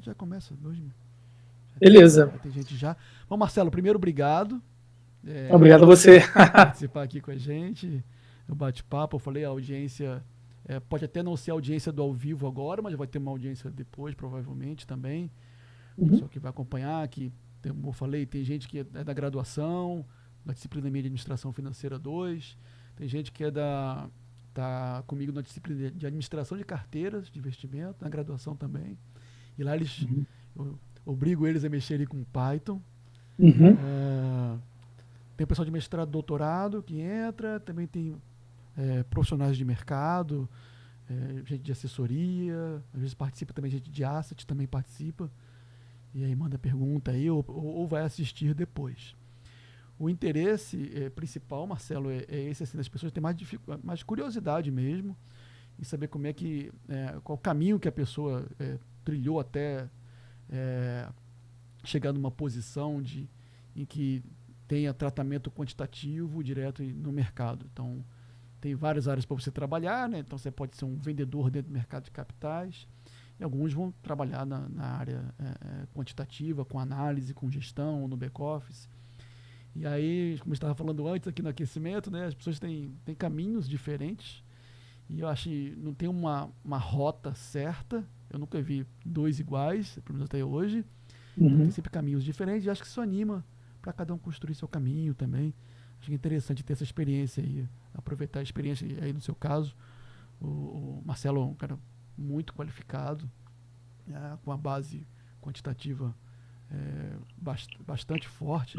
já começa. Beleza. Tem gente já. Bom, Marcelo, primeiro, obrigado. Obrigado a você. Por participar aqui com a gente. No bate-papo, eu falei, a audiência pode até não ser a audiência do ao vivo agora, mas vai ter uma audiência depois, provavelmente, também. O pessoal que vai acompanhar, como eu falei, tem gente que é da graduação, da disciplina minha de administração financeira 2, tem gente que tá comigo na disciplina de administração de carteiras de investimento, na graduação também. E lá eu obrigo eles a mexerem com Python. Tem o pessoal de mestrado, doutorado que entra, também tem profissionais de mercado, gente de assessoria, às vezes participa também gente de asset, também participa. E aí manda pergunta aí ou vai assistir depois. O interesse principal, Marcelo, é esse, assim, das pessoas têm mais curiosidade mesmo em saber como é que, qual o caminho que a pessoa trilhou até chegar numa posição em que tenha tratamento quantitativo direto no mercado. Então, tem várias áreas para você trabalhar, né? Então, você pode ser um vendedor dentro do mercado de capitais, e alguns vão trabalhar na área quantitativa, com análise, com gestão, no back-office. E aí, como eu estava falando antes aqui no aquecimento, né? As pessoas têm caminhos diferentes, e eu acho que não tem uma rota certa. Eu nunca vi dois iguais, pelo menos até hoje. Então, tem sempre caminhos diferentes, e acho que isso anima para cada um construir seu caminho também. Acho que é interessante ter essa experiência aí, aproveitar a experiência aí no seu caso. O Marcelo é um cara muito qualificado, com a base quantitativa bastante forte.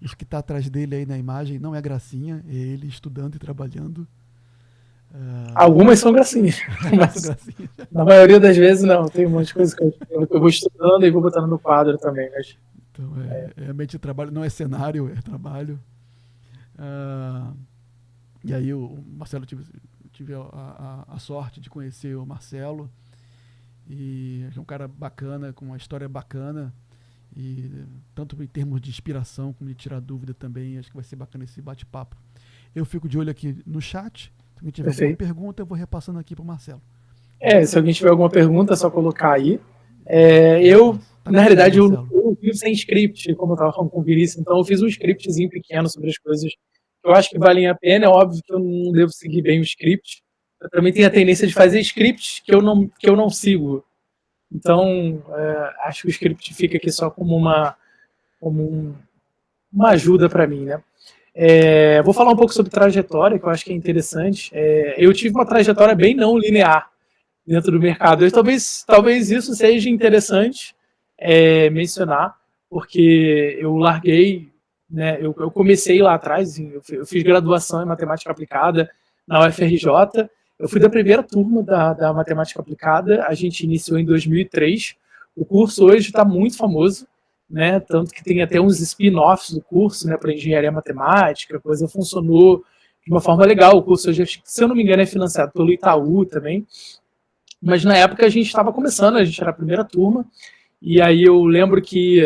Isso que está atrás dele aí na imagem não é gracinha, é ele estudando e trabalhando. Algumas são gracinhas, mas na maioria das vezes não. Tem um monte de coisa que eu vou estudando e vou botando no quadro também. Mas... Então, realmente trabalho, não é cenário, é trabalho. E aí o Marcelo, tive a sorte de conhecer o Marcelo, e é um cara bacana, com uma história bacana, e tanto em termos de inspiração como de tirar dúvida também. Acho que vai ser bacana esse bate-papo. Eu fico de olho aqui no chat. Se alguém tiver alguma pergunta, eu vou repassando aqui para o Marcelo. Se alguém tiver alguma pergunta, é só colocar aí. Na realidade, eu vivo sem script, como eu estava falando com o Vinícius, então eu fiz um scriptzinho pequeno sobre as coisas que eu acho que valem a pena. É óbvio que eu não devo seguir bem o script. Eu também tenho a tendência de fazer scripts que eu não sigo. Então, acho que o script fica aqui só como uma ajuda para mim, né? Vou falar um pouco sobre trajetória, que eu acho que é interessante. Eu tive uma trajetória bem não linear dentro do mercado. Talvez isso seja interessante mencionar, porque eu larguei, né? Eu comecei lá atrás, eu fiz graduação em matemática aplicada na UFRJ. Eu fui da primeira turma da matemática aplicada. A gente iniciou em 2003. O curso hoje está muito famoso, né? Tanto que tem até uns spin-offs do curso, né, para engenharia matemática. A coisa funcionou de uma forma legal. O curso hoje, se eu não me engano, é financiado pelo Itaú também. Mas na época a gente estava começando, a gente era a primeira turma, e aí eu lembro que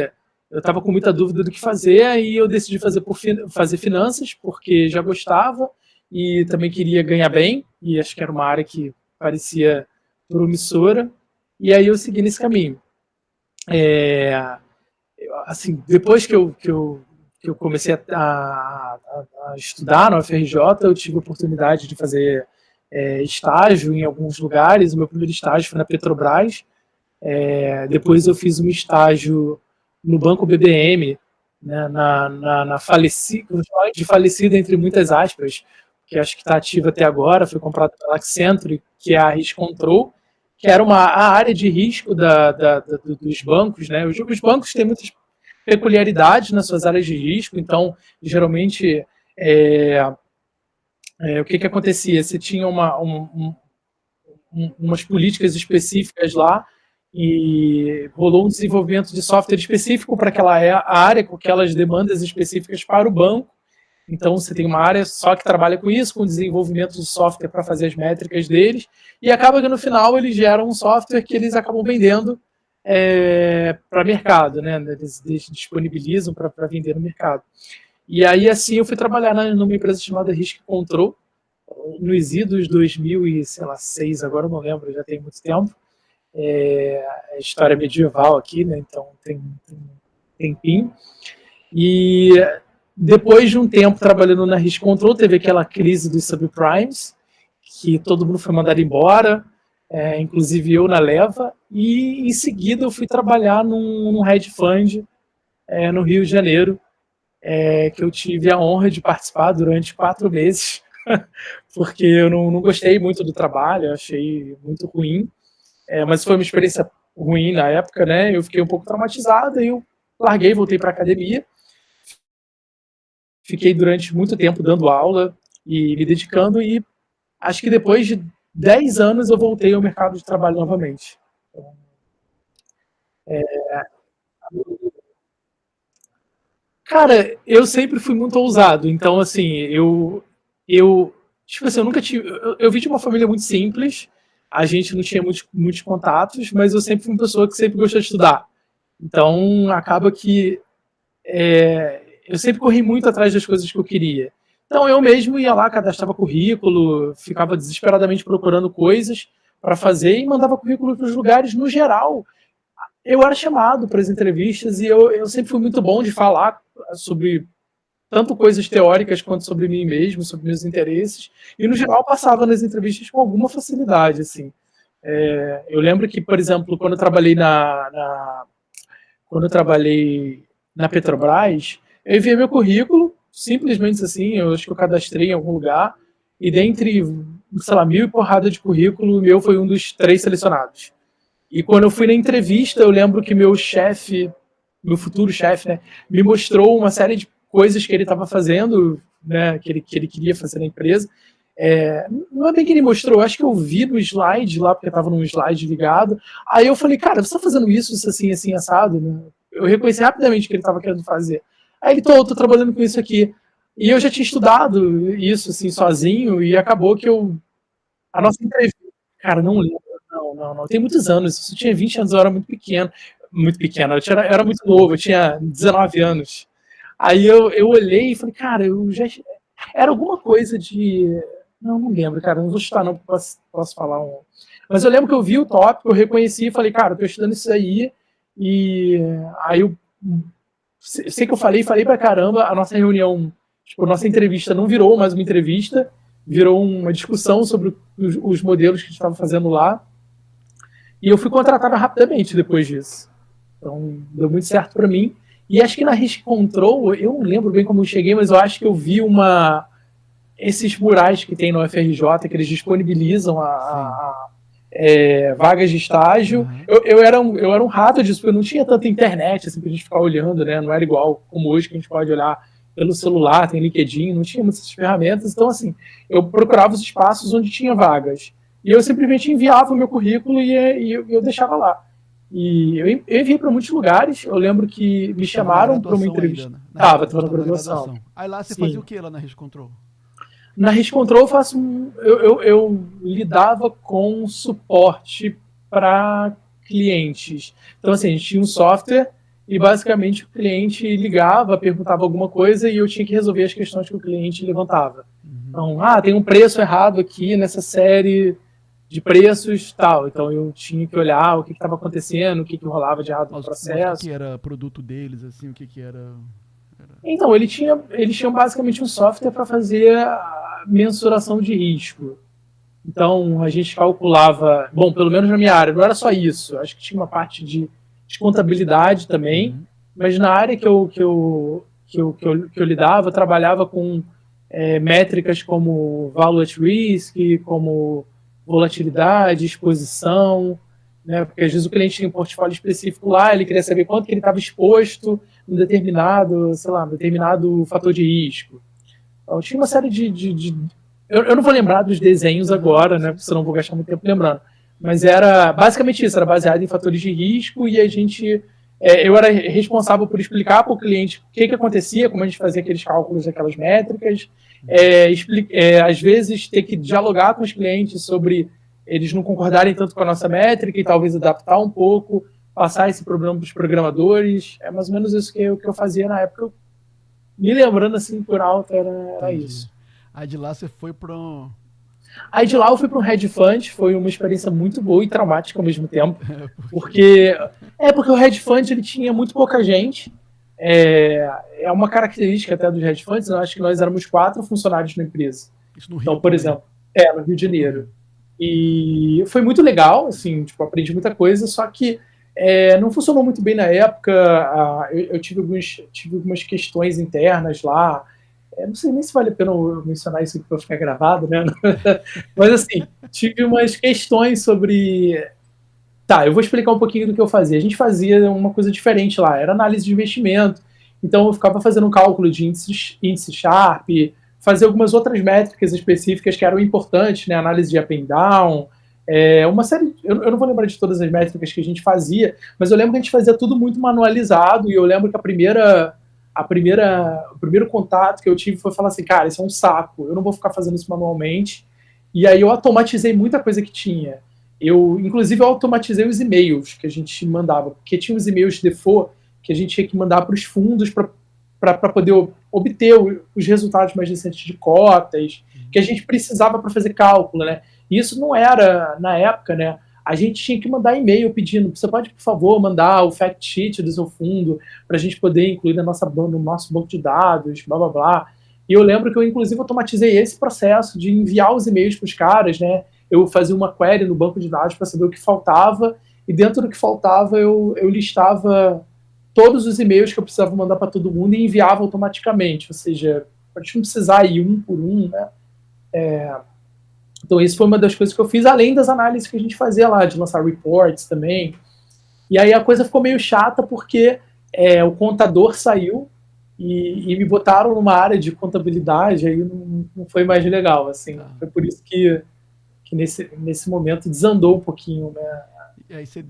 eu estava com muita dúvida do que fazer, e eu decidi fazer finanças, porque já gostava e também queria ganhar bem, e acho que era uma área que parecia promissora, e aí eu segui nesse caminho. Assim, depois que eu comecei a estudar na UFRJ, eu tive a oportunidade de fazer estágio em alguns lugares. O meu primeiro estágio foi na Petrobras. Depois eu fiz um estágio no Banco BBM, né, na falecida entre muitas aspas, que acho que está ativa até agora. Foi comprado pela Accenture, que é a Risk Control, que era a área de risco dos bancos, né? Os bancos têm muitas peculiaridades nas suas áreas de risco, então, geralmente, o que acontecia? Você tinha umas políticas específicas lá, e rolou um desenvolvimento de software específico para aquela área, com aquelas demandas específicas para o banco. Então, você tem uma área só que trabalha com isso, com desenvolvimento de software para fazer as métricas deles, e acaba que no final eles geram um software que eles acabam vendendo para mercado, né? Eles disponibilizam para vender no mercado. E aí, assim, eu fui trabalhar numa empresa chamada Risk Control, nos idos 2006, agora eu não lembro, já tem muito tempo. É história medieval aqui, né? Então tem um tempinho. E depois de um tempo trabalhando na Risk Control, teve aquela crise dos subprimes, que todo mundo foi mandado embora, inclusive eu na leva, e em seguida eu fui trabalhar num hedge fund no Rio de Janeiro, que eu tive a honra de participar durante 4 meses, porque eu não gostei muito do trabalho, achei muito ruim, mas foi uma experiência ruim na época, né? Eu fiquei um pouco traumatizado, e eu larguei, voltei para a academia, fiquei durante muito tempo dando aula e me dedicando, e acho que depois de 10 anos eu voltei ao mercado de trabalho novamente. Então, cara, eu sempre fui muito ousado, então assim, eu tipo assim, eu nunca tive, eu vim de uma família muito simples, a gente não tinha muitos contatos, mas eu sempre fui uma pessoa que sempre gostou de estudar. Então, acaba que eu sempre corri muito atrás das coisas que eu queria. Então, eu mesmo ia lá, cadastrava currículo, ficava desesperadamente procurando coisas para fazer e mandava currículo para os lugares. No geral, eu era chamado para as entrevistas, e eu sempre fui muito bom de falar sobre tanto coisas teóricas quanto sobre mim mesmo, sobre meus interesses, e no geral passava nas entrevistas com alguma facilidade, assim. Eu lembro que, por exemplo, quando eu trabalhei quando eu trabalhei na Petrobras, eu enviei meu currículo, simplesmente assim, eu acho que eu cadastrei em algum lugar, e dentre, sei lá, 1000 e porrada de currículo, o meu foi um dos 3 selecionados. E quando eu fui na entrevista, eu lembro que meu chefe, meu futuro chefe, né, me mostrou uma série de coisas que ele estava fazendo, né, que ele queria fazer na empresa. Não é bem que ele mostrou, acho que eu vi no slide lá, porque estava num slide ligado. Aí eu falei, cara, você está fazendo isso assim, assim, assado? Né? Eu reconheci rapidamente o que ele estava querendo fazer. Aí ele, tô trabalhando com isso aqui. E eu já tinha estudado isso, assim, sozinho, e acabou que a nossa entrevista, cara, não lembro. Não. Tem muitos anos. Isso, eu tinha 20 anos, eu era muito pequeno. Muito pequeno. Eu era muito novo, eu tinha 19 anos. Aí eu olhei e falei, cara, eu já. Era alguma coisa de. Não lembro, cara. Não vou chutar, não, porque posso falar um. Mas eu lembro que eu vi o tópico, eu reconheci e falei, cara, eu tô estudando isso aí. E aí eu sei que eu falei pra caramba. A nossa reunião, tipo, a nossa entrevista não virou mais uma entrevista, virou uma discussão sobre os modelos que a gente estava fazendo lá. E eu fui contratado rapidamente depois disso. Então, deu muito certo para mim. E acho que na Risk Control, eu não lembro bem como eu cheguei, mas eu acho que eu vi esses murais que tem no UFRJ, que eles disponibilizam vagas de estágio. Uhum. Eu era um rato disso, porque eu não tinha tanta internet assim, pra gente ficar olhando, né? Não era igual como hoje, que a gente pode olhar pelo celular, tem LinkedIn, não tinha muitas ferramentas. Então, assim, eu procurava os espaços onde tinha vagas. E eu simplesmente enviava o meu currículo e eu deixava lá. E eu enviei para muitos lugares. Eu lembro que me chamaram para uma entrevista. Ainda, né? Estava na graduação. Aí lá você fazia o que lá na Risk Control? Na Risk Control eu lidava com suporte para clientes. Então, assim, a gente tinha um software e basicamente o cliente ligava, perguntava alguma coisa e eu tinha que resolver as questões que o cliente levantava. Então, tem um preço errado aqui nessa série de preços, tal. Então eu tinha que olhar o que estava acontecendo, o que rolava de errado no processo. Mas o que era produto deles, assim, o que era... Então, eles tinham basicamente um software para fazer a mensuração de risco. Então, a gente calculava, bom, pelo menos na minha área, não era só isso, acho que tinha uma parte de contabilidade também, mas na área que eu lidava, eu trabalhava com métricas como value at risk, como volatilidade, exposição, né? Porque às vezes o cliente tem um portfólio específico lá, ele queria saber quanto que ele estava exposto em determinado fator de risco. Então, tinha uma série eu não vou lembrar dos desenhos agora, né? Porque senão vou gastar muito tempo lembrando. Mas era basicamente isso, era baseado em fatores de risco e a gente... eu era responsável por explicar para o cliente o que acontecia, como a gente fazia aqueles cálculos daquelas métricas, às vezes ter que dialogar com os clientes sobre eles não concordarem tanto com a nossa métrica e talvez adaptar um pouco, passar esse problema para os programadores. É mais ou menos isso que eu fazia na época. Me lembrando assim por alto, era isso. Aí de lá você foi para Aí de lá eu fui para um hedge fund, foi uma experiência muito boa e traumática ao mesmo tempo, porque o hedge fund ele tinha muito pouca gente. É uma característica até dos hedge funds. Eu acho que nós éramos 4 funcionários na empresa. Isso no Rio Então, por também. exemplo, no Rio de Janeiro. E foi muito legal, assim, tipo, aprendi muita coisa, só que não funcionou muito bem na época. Eu tive algumas questões internas lá. Não sei nem se vale a pena eu mencionar isso aqui para ficar gravado, né? Mas, assim, tive umas questões sobre... Tá, eu vou explicar um pouquinho do que eu fazia. A gente fazia uma coisa diferente lá, era análise de investimento. Então, eu ficava fazendo um cálculo de índice Sharpe, fazer algumas outras métricas específicas que eram importantes, né? Análise de up and down, uma série... Eu não vou lembrar de todas as métricas que a gente fazia, mas eu lembro que a gente fazia tudo muito manualizado, e eu lembro que o primeiro contato que eu tive foi falar assim, cara, isso é um saco, eu não vou ficar fazendo isso manualmente. E aí eu automatizei muita coisa que tinha. Inclusive, eu automatizei os e-mails que a gente mandava, porque tinha os e-mails default que a gente tinha que mandar para os fundos para poder obter os resultados mais recentes de cotas, que a gente precisava para fazer cálculo, né? E isso não era, na época, né? A gente tinha que mandar e-mail pedindo, você pode, por favor, mandar o fact sheet do seu fundo para a gente poder incluir no nosso banco de dados, blá, blá, blá. E eu lembro que eu, inclusive, automatizei esse processo de enviar os e-mails para os caras, né? Eu fazia uma query no banco de dados para saber o que faltava, e dentro do que faltava eu listava todos os e-mails que eu precisava mandar para todo mundo e enviava automaticamente, ou seja, a gente não precisar ir um por um, né? Então isso foi uma das coisas que eu fiz, além das análises que a gente fazia lá, de lançar reports também. E aí a coisa ficou meio chata porque o contador saiu e me botaram numa área de contabilidade, aí não foi mais legal, assim. Tá. Foi por isso que nesse momento desandou um pouquinho, né? E aí você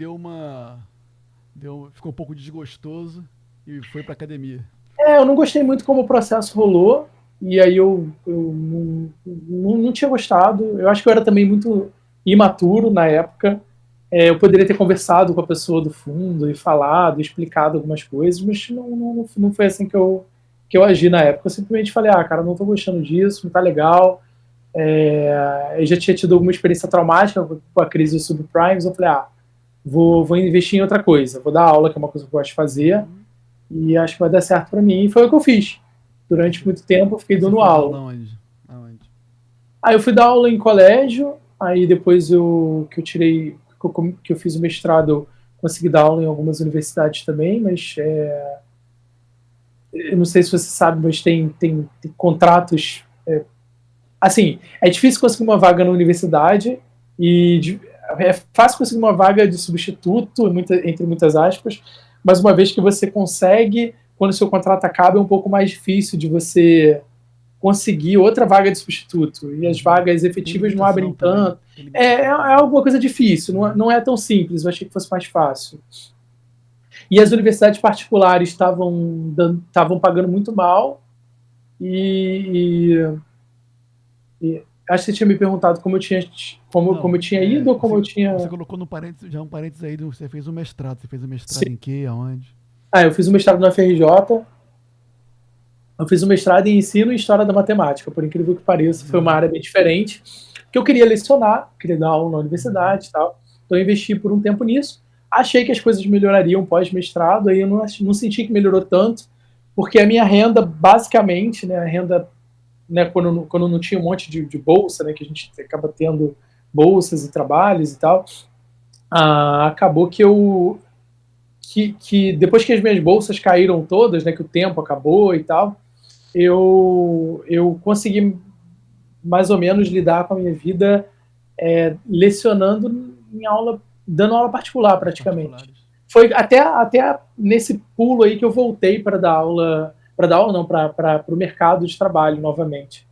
ficou um pouco desgostoso e foi pra academia. Eu não gostei muito como o processo rolou, e aí eu não tinha gostado. Eu acho que eu era também muito imaturo na época. Eu poderia ter conversado com a pessoa do fundo e falado, explicado algumas coisas, mas não foi assim que eu agi na época. Eu simplesmente falei, cara, não tô gostando disso, não tá legal. Eu já tinha tido alguma experiência traumática com a crise dos subprimes. Eu falei, vou investir em outra coisa, vou dar aula, que é uma coisa que eu gosto de fazer, e acho que vai dar certo para mim. E foi o que eu fiz. Durante muito tempo eu fiquei dando aula. Aonde? Aí eu fui dar aula em colégio, aí depois que eu fiz o mestrado, eu consegui dar aula em algumas universidades também, mas eu não sei se você sabe, mas tem contratos... assim, é difícil conseguir uma vaga na universidade e é fácil conseguir uma vaga de substituto, entre muitas aspas, mas uma vez que você consegue, quando o seu contrato acaba, é um pouco mais difícil de você conseguir outra vaga de substituto. E as vagas efetivas não abrem tanto. É alguma coisa difícil, não é tão simples, eu achei que fosse mais fácil. E as universidades particulares estavam pagando muito mal, e acho que você tinha me perguntado como eu tinha ido ou como eu tinha... Você colocou no parênteses, já um parênteses aí, você fez um mestrado. Você fez um mestrado Sim. Em quê? Aonde? Eu fiz um mestrado na FRJ. Eu fiz um mestrado em ensino e história da matemática. Por incrível que pareça, foi uma área bem diferente. Porque eu queria lecionar, queria dar aula na universidade e tal. Então eu investi por um tempo nisso. Achei que as coisas melhorariam pós-mestrado, aí eu não senti que melhorou tanto, porque a minha renda, basicamente, né, a renda... né, quando não tinha um monte de bolsa, né, que a gente acaba tendo bolsas e trabalhos e tal, acabou que depois que as minhas bolsas caíram todas, né, que o tempo acabou e tal, eu consegui mais ou menos lidar com a minha vida lecionando em aula, dando aula particular praticamente. Foi até nesse pulo aí que eu voltei para dar aula... para o mercado de trabalho novamente.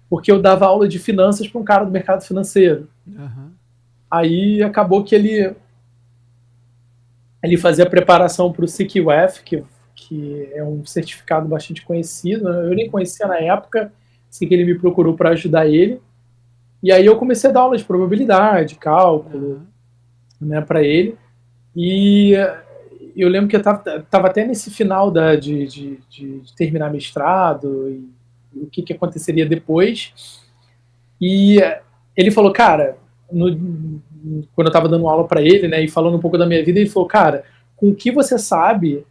Porque eu dava aula de finanças para um cara do mercado financeiro. Uhum. Aí acabou que ele fazia a preparação para o CQF, que é um certificado bastante conhecido. Eu nem conhecia na época, assim que ele me procurou para ajudar ele. E aí eu comecei a dar aula de probabilidade, cálculo, né, para ele. E eu lembro que eu estava até nesse final de terminar mestrado e o que aconteceria depois. E ele falou, cara, quando eu estava dando aula para ele, né, e falando um pouco da minha vida, ele falou, cara, com o que você sabe,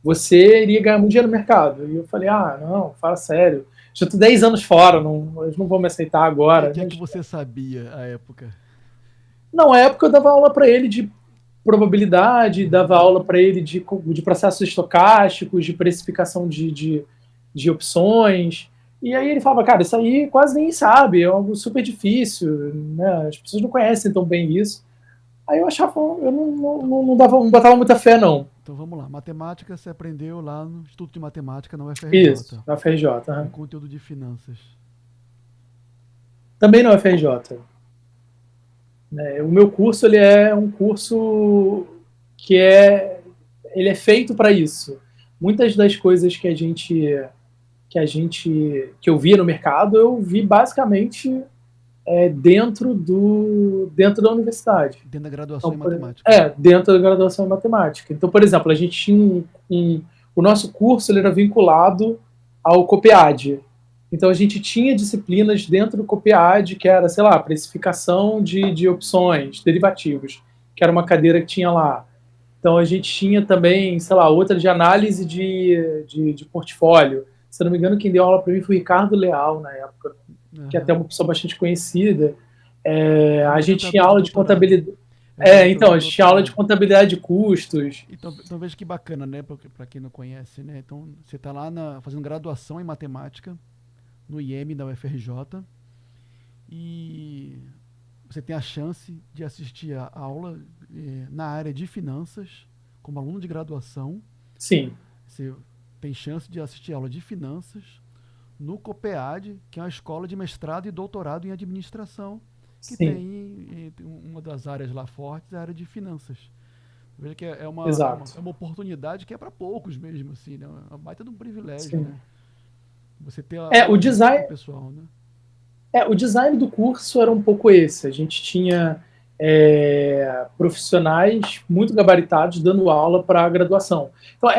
você iria ganhar muito dinheiro no mercado. E eu falei, não, fala sério. Já tô 10 anos fora, eles não vão me aceitar agora. O que é que você sabia à época? Não, na época eu dava aula para ele de probabilidade, dava aula para ele de processos estocásticos, de precificação de opções. E aí ele falava, cara, isso aí quase ninguém sabe, é algo super difícil, né? As pessoas não conhecem tão bem isso. Aí eu achava, eu não botava muita fé, não. Então vamos lá, matemática você aprendeu lá no Instituto de Matemática na UFRJ. Isso, na UFRJ. Com conteúdo de finanças. Também na UFRJ. O meu curso, ele é um curso que ele é feito para isso. Muitas das coisas que eu via no mercado, eu vi basicamente dentro da universidade. Dentro da graduação em matemática. Dentro da graduação em matemática. Então, por exemplo, a gente tinha o nosso curso, ele era vinculado ao COPEAD. Então, a gente tinha disciplinas dentro do COPEAD, que era, sei lá, precificação de opções, derivativos, que era uma cadeira que tinha lá. Então, a gente tinha também, sei lá, outra de análise de portfólio. Se eu não me engano, quem deu aula para mim foi o Ricardo Leal, na época, que é até uma pessoa bastante conhecida. A gente tinha aula de contabilidade. Então, a gente tinha aula de contabilidade de custos. Então veja que bacana, né? Para quem não conhece, né? Então, você está lá fazendo graduação em matemática, no IEM da UFRJ, e você tem a chance de assistir a aula na área de finanças, como aluno de graduação. Sim. Você tem chance de assistir a aula de finanças no COPEAD, que é uma escola de mestrado e doutorado em administração, que tem uma das áreas lá fortes, a área de finanças. Veja que é uma oportunidade que é para poucos mesmo, assim, né? É uma baita de um privilégio, né? Você ter o design pessoal, né? O design do curso era um pouco esse. A gente tinha profissionais muito gabaritados dando aula para a graduação. Então,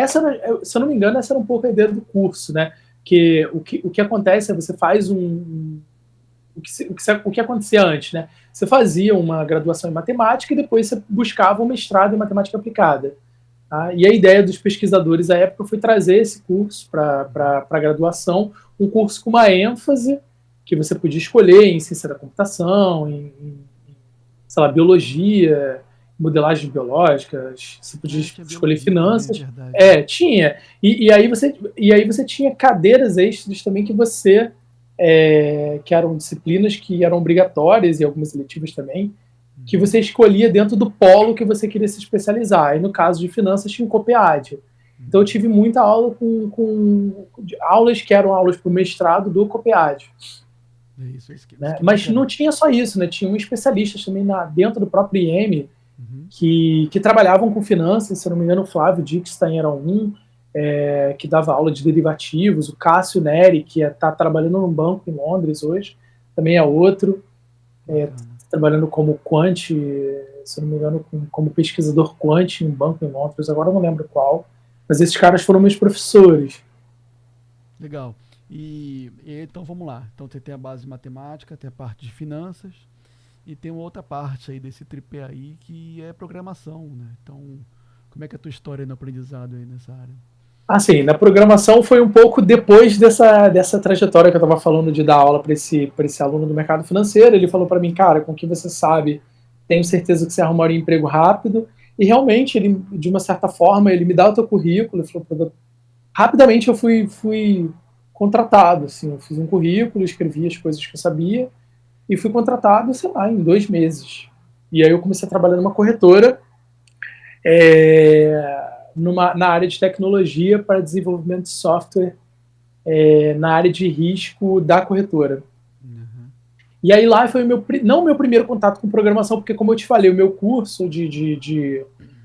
se eu não me engano, essa era um pouco a ideia do curso, né? Que o que acontece é você faz o que acontecia antes, né? Você fazia uma graduação em matemática e depois você buscava um mestrado em matemática aplicada. Tá? E a ideia dos pesquisadores à época foi trazer esse curso para a graduação, um curso com uma ênfase que você podia escolher em ciência da computação, em sei lá, biologia, modelagem biológica, você podia escolher finanças. Tinha. E aí você tinha cadeiras extras também que que eram disciplinas que eram obrigatórias e algumas eletivas também, que você escolhia dentro do polo que você queria se especializar. E no caso de finanças tinha um COPEAD. Então eu tive muita aula com aulas que eram aulas para o mestrado do COPEAD. Né? Mas não tinha só isso, né? Tinham especialistas também dentro do próprio IEM que trabalhavam com finanças. Se eu não me engano, o Flávio Dickstein era um, que dava aula de derivativos. O Cássio Neri, que está trabalhando num banco em Londres hoje, também é outro. Trabalhando como quant, se eu não me engano, como pesquisador quant em um banco em Londres. Agora eu não lembro qual. Mas esses caras foram meus professores. Legal. E então vamos lá. Então você tem a base de matemática, tem a parte de finanças e tem uma outra parte aí desse tripé aí que é programação, né? Então, como é que é a tua história no aprendizado aí nessa área? Sim, na programação foi um pouco depois dessa trajetória que eu estava falando de dar aula para esse aluno do mercado financeiro. Ele falou para mim, cara, com o que você sabe, tenho certeza que você arrumaria um emprego rápido. E realmente, ele, de uma certa forma, ele me dá o teu currículo. Ele falou, rapidamente eu fui contratado, assim, eu fiz um currículo, escrevi as coisas que eu sabia e fui contratado, sei lá, em 2 meses. E aí eu comecei a trabalhar numa corretora na área de tecnologia para desenvolvimento de software na área de risco da corretora. E aí lá foi não o meu primeiro contato com programação, porque como eu te falei, o meu curso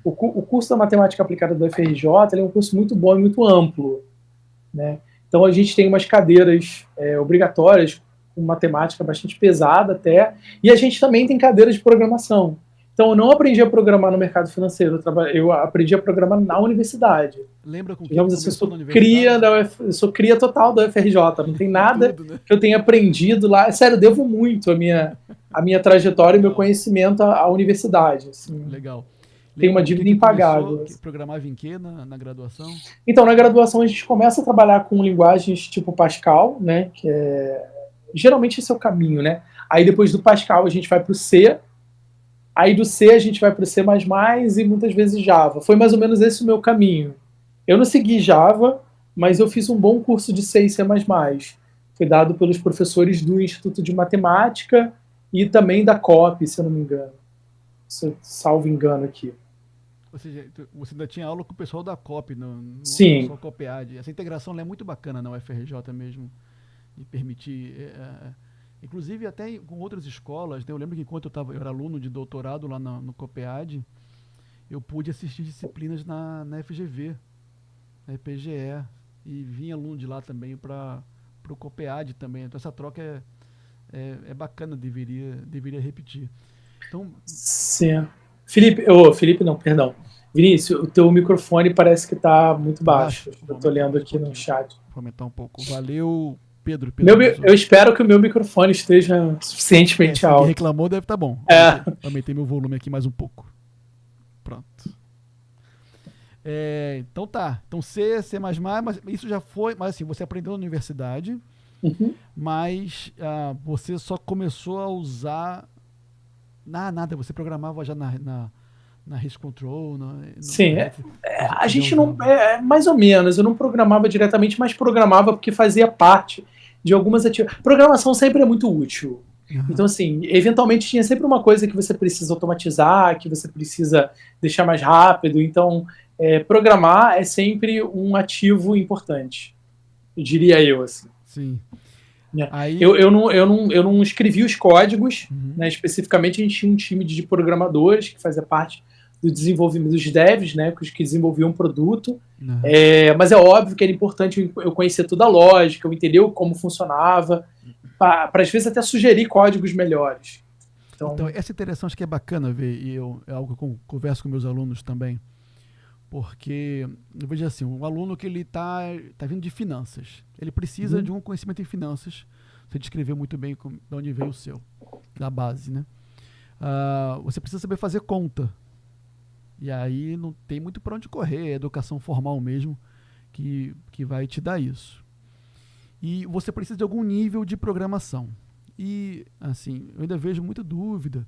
o curso da matemática aplicada do UFRJ é um curso muito bom e muito amplo, né? Então a gente tem umas cadeiras obrigatórias com matemática bastante pesada até, e a gente também tem cadeiras de programação. Então, eu não aprendi a programar no mercado financeiro, eu aprendi a programar na universidade. Lembra com Digamos que assim, começou na universidade? eu sou cria total da UFRJ, não tem nada Tudo, né? que eu tenha aprendido lá. Sério, eu devo muito a minha trajetória e meu conhecimento à universidade. Assim. Legal. Tem uma Lembra dívida que impagável. começou, que programava em quê na graduação? Então, na graduação, a gente começa a trabalhar com linguagens tipo Pascal, né? Que geralmente esse é o caminho, né? Aí depois do Pascal a gente vai para o C, aí do C a gente vai para o C++ e muitas vezes Java. Foi mais ou menos esse o meu caminho. Eu não segui Java, mas eu fiz um bom curso de C e C++. Foi dado pelos professores do Instituto de Matemática e também da COP, se eu não me engano. Se eu salvo engano aqui. Ou seja, você ainda tinha aula com o pessoal da COP, Sim. só COPEAD. Essa integração é muito bacana na UFRJ mesmo, de permitir... inclusive até com outras escolas, né? Eu lembro que enquanto eu era aluno de doutorado lá no COPEAD, eu pude assistir disciplinas na FGV, na EPGE, e vinha aluno de lá também para o COPEAD também. Então essa troca é bacana, deveria repetir. Então, sim. Felipe não, perdão. Vinícius, o teu microfone parece que está muito baixo. Eu estou lendo aqui no chat. Vou aumentar um pouco. Valeu, Pedro. Eu espero que o meu microfone esteja suficientemente alto. Quem reclamou deve estar bom. Aumentei meu volume aqui mais um pouco. Pronto. Então tá. Então C, mas isso já foi... Mas assim, você aprendeu na universidade, mas você só começou a usar... Nada, você programava já na Risk Control? Sim, a gente não... mais ou menos, eu não programava diretamente, mas programava porque fazia parte de algumas atividades. Programação sempre é muito útil. Então, assim, eventualmente tinha sempre uma coisa que você precisa automatizar, que você precisa deixar mais rápido. Então, programar é sempre um ativo importante, diria eu, assim. Sim. Aí... Eu não escrevi os códigos, né, especificamente a gente tinha um time de programadores que fazia parte do desenvolvimento dos devs, né, que desenvolviam um produto, mas é óbvio que era importante eu conhecer toda a lógica, eu entender como funcionava, para às vezes até sugerir códigos melhores. Então essa interação acho que é bacana ver, e é algo que eu converso com meus alunos também, porque eu vejo assim, um aluno que ele tá vindo de finanças, ele precisa de um conhecimento em finanças. Você descreveu muito bem de onde veio o seu, da base, né? Você precisa saber fazer conta, e aí não tem muito para onde correr, é educação formal mesmo que vai te dar isso. E você precisa de algum nível de programação. E assim, eu ainda vejo muita dúvida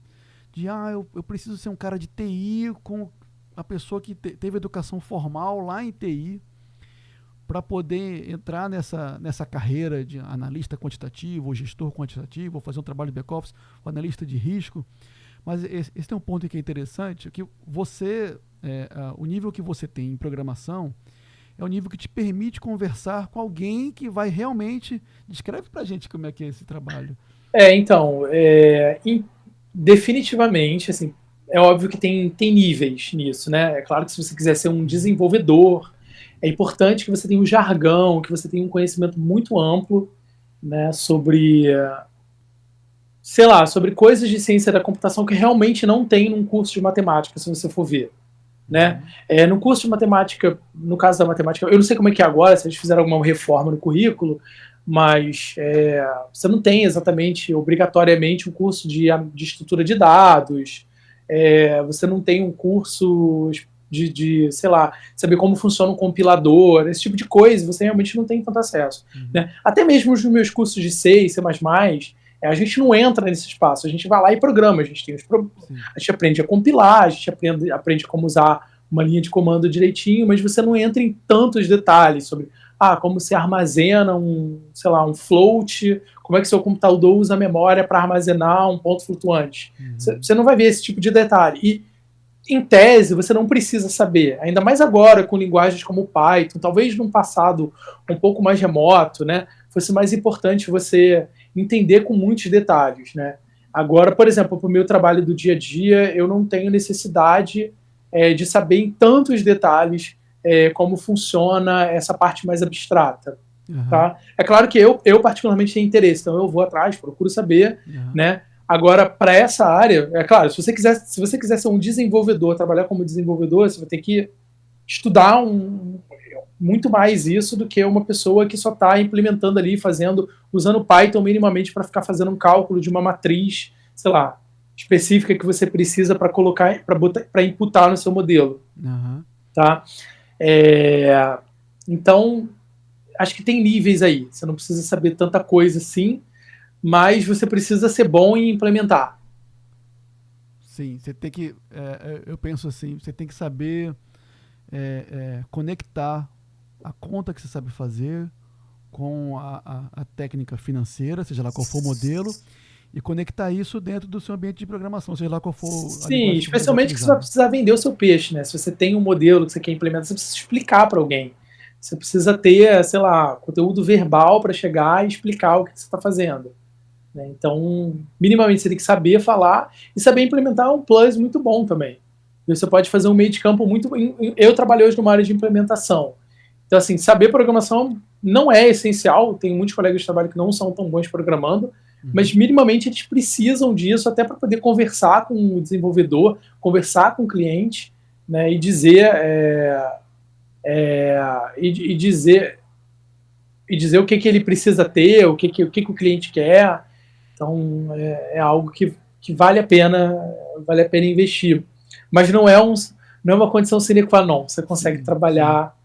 de eu preciso ser um cara de TI com a pessoa que teve educação formal lá em TI para poder entrar nessa carreira de analista quantitativo ou gestor quantitativo, ou fazer um trabalho de back-office, ou analista de risco. Mas esse tem um ponto que é interessante, que você, o nível que você tem em programação é o nível que te permite conversar com alguém que vai realmente... Descreve para a gente como é que é esse trabalho. Definitivamente, assim, é óbvio que tem níveis nisso, né? É claro que se você quiser ser um desenvolvedor, é importante que você tenha um jargão, que você tenha um conhecimento muito amplo, né, sobre coisas de ciência da computação que realmente não tem num curso de matemática, se você for ver. Né? No curso de matemática, no caso da matemática, eu não sei como é que é agora, se eles fizeram alguma reforma no currículo, mas você não tem exatamente, obrigatoriamente, um curso de estrutura de dados, você não tem um curso de saber como funciona um compilador, esse tipo de coisa, você realmente não tem tanto acesso. Né? Até mesmo nos meus cursos de C e C++, a gente não entra nesse espaço, a gente vai lá e programa, a gente aprende a compilar, a gente aprende como usar uma linha de comando direitinho, mas você não entra em tantos detalhes sobre como se armazena um float, como é que seu computador usa a memória para armazenar um ponto flutuante. Você não vai ver esse tipo de detalhe. E, em tese, você não precisa saber, ainda mais agora com linguagens como Python, talvez num passado um pouco mais remoto, né, fosse mais importante você entender com muitos detalhes, né. Agora, por exemplo, para o meu trabalho do dia a dia, eu não tenho necessidade de saber em tantos detalhes como funciona essa parte mais abstrata. Tá? É claro que eu particularmente tenho interesse, então eu vou atrás, procuro saber, né? Agora, para essa área, é claro, se você quiser ser um desenvolvedor, trabalhar como desenvolvedor, você vai ter que estudar muito mais isso do que uma pessoa que só está implementando ali, usando Python minimamente para ficar fazendo um cálculo de uma matriz, sei lá, específica que você precisa para colocar, para imputar no seu modelo. Uhum. Tá? Então, acho que tem níveis aí. Você não precisa saber tanta coisa assim, mas você precisa ser bom em implementar. Sim, você tem que. Eu penso assim, você tem que saber conectar a conta que você sabe fazer com a técnica financeira, seja lá qual for o modelo, e conectar isso dentro do seu ambiente de programação, seja lá qual for a Sim, linguagem especialmente que você vai precisar vender o seu peixe, né? Se você tem um modelo que você quer implementar, você precisa explicar para alguém. Você precisa ter, sei lá, conteúdo verbal para chegar e explicar o que você está fazendo. Né? Então, minimamente você tem que saber falar e saber implementar um plus muito bom também. E você pode fazer um meio de campo muito... Eu trabalhei hoje numa área de implementação. Então, assim, saber programação não é essencial. Tem muitos colegas de trabalho que não são tão bons programando, mas minimamente eles precisam disso até para poder conversar com o desenvolvedor, conversar com o cliente, né, e dizer dizer o que ele precisa ter, o que o cliente quer. Então é algo que vale a pena investir, mas não é uma condição sine qua non. Você consegue trabalhar.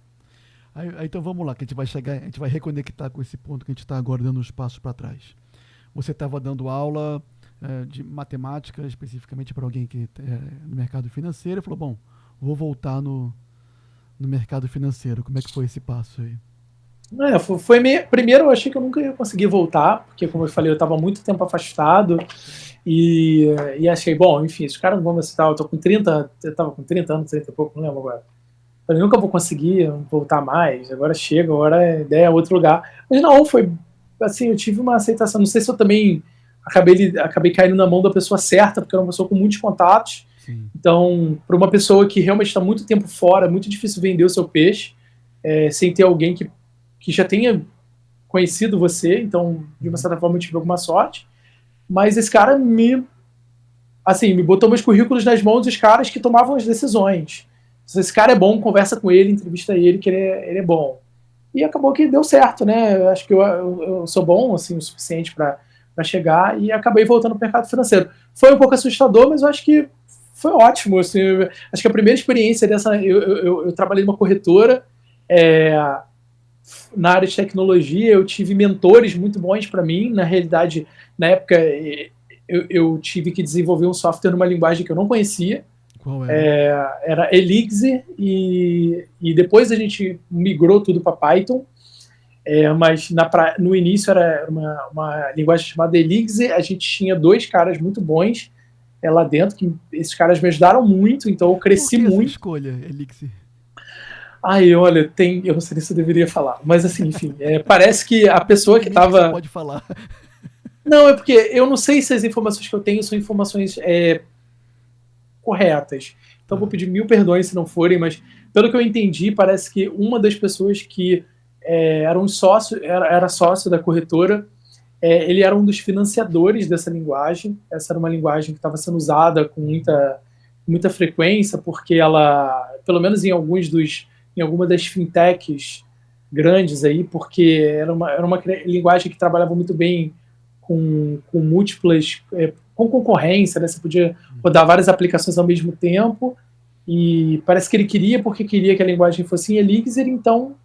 Então vamos lá, que a gente vai reconectar com esse ponto que a gente está agora dando uns passos para trás. Você estava dando aula de matemática, especificamente para alguém que no mercado financeiro, e falou, bom, vou voltar no mercado financeiro. Como é que foi esse passo aí? Primeiro eu achei que eu nunca ia conseguir voltar, porque, como eu falei, eu estava muito tempo afastado, e achei, bom, enfim, os caras não vão me citar, eu estava com 30 anos, 30 e pouco, não lembro agora. Eu nunca vou conseguir voltar mais, agora chega, agora a ideia é outro lugar. Mas não, foi assim, eu tive uma aceitação. Não sei se eu também acabei caindo na mão da pessoa certa, porque era uma pessoa com muitos contatos. Sim. Então, para uma pessoa que realmente está muito tempo fora, é muito difícil vender o seu peixe sem ter alguém que já tenha conhecido você. Então, de uma certa forma, eu tive alguma sorte. Mas esse cara me botou meus currículos nas mãos dos caras que tomavam as decisões. Se esse cara é bom, conversa com ele, entrevista ele, que ele é bom. E acabou que deu certo, né? Eu acho que eu sou bom, assim, o suficiente para chegar, e acabei voltando para o mercado financeiro. Foi um pouco assustador, mas eu acho que foi ótimo. Assim, acho que a primeira experiência dessa... Eu trabalhei numa corretora, na área de tecnologia, eu tive mentores muito bons para mim. Na realidade, na época, eu tive que desenvolver um software numa linguagem que eu não conhecia. Qual era? Era Elixir, e depois a gente migrou tudo para Python, mas no início era uma linguagem chamada Elixir. A gente tinha 2 caras muito bons lá dentro, que esses caras me ajudaram muito, então eu cresci muito. Por que essa escolha, Elixir? Olha, eu não sei se eu deveria falar, mas assim, enfim, parece que a pessoa que estava... Pode falar. Não, é porque eu não sei se as informações que eu tenho são informações corretas. Então vou pedir 1000 perdões se não forem, mas pelo que eu entendi, parece que uma das pessoas que era sócio da corretora, ele era um dos financiadores dessa linguagem. Essa era uma linguagem que estava sendo usada com muita frequência, porque ela, pelo menos em alguma das fintechs grandes aí, porque era uma linguagem que trabalhava muito bem com múltiplas, com concorrência, né? Você podia rodar várias aplicações ao mesmo tempo, e parece que ele queria que a linguagem fosse em Elixir, então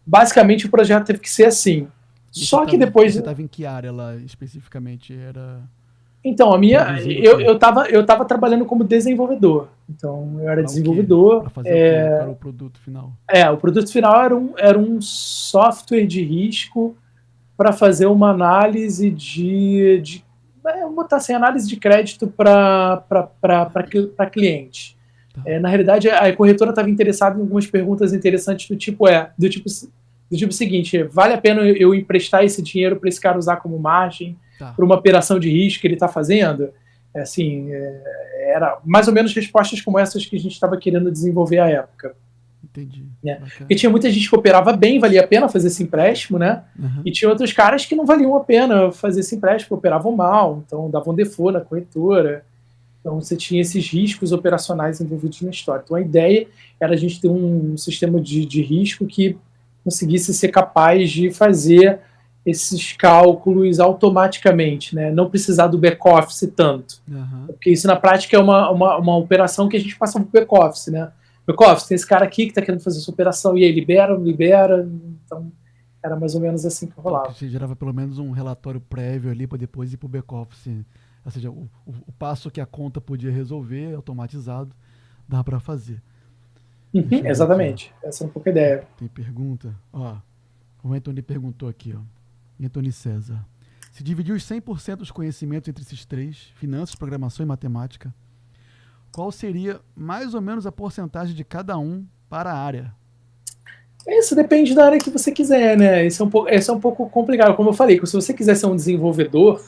basicamente o projeto teve que ser assim. Só que depois... Você estava em que área lá especificamente? Então, eu tava trabalhando como desenvolvedor. Então, eu era desenvolvedor. Para fazer o quê? Para o produto final? O produto final era um software de risco para fazer uma análise vamos botar assim, análise de crédito para cliente. Na realidade, a corretora estava interessada em algumas perguntas interessantes do tipo seguinte: vale a pena eu emprestar esse dinheiro para esse cara usar como margem para uma operação de risco que ele está fazendo? Era mais ou menos respostas como essas que a gente estava querendo desenvolver à época. Entendi. Né? Porque tinha muita gente que operava bem, valia a pena fazer esse empréstimo, né? E tinha outros caras que não valiam a pena fazer esse empréstimo, operavam mal, então davam default na corretora. Então você tinha esses riscos operacionais envolvidos na história. Então a ideia era a gente ter um sistema de risco que conseguisse ser capaz de fazer esses cálculos automaticamente, né? Não precisar do back-office tanto. Porque isso na prática é uma operação que a gente passa para o back-office, né? Back-office, tem esse cara aqui que está querendo fazer essa operação, e aí libera, não libera. Então era mais ou menos assim que rolava. Você gerava pelo menos um relatório prévio ali para depois ir para o back-office. Ou seja, o passo que a conta podia resolver, automatizado, dá para fazer. Exatamente. Essa é um pouco a ideia. Tem pergunta? Ó, o Anthony perguntou aqui, ó. Anthony César. Se dividir os 100% dos conhecimentos entre esses três, finanças, programação e matemática, qual seria mais ou menos a porcentagem de cada um para a área? Isso depende da área que você quiser, né? Isso é um pouco complicado. Como eu falei, se você quiser ser um desenvolvedor,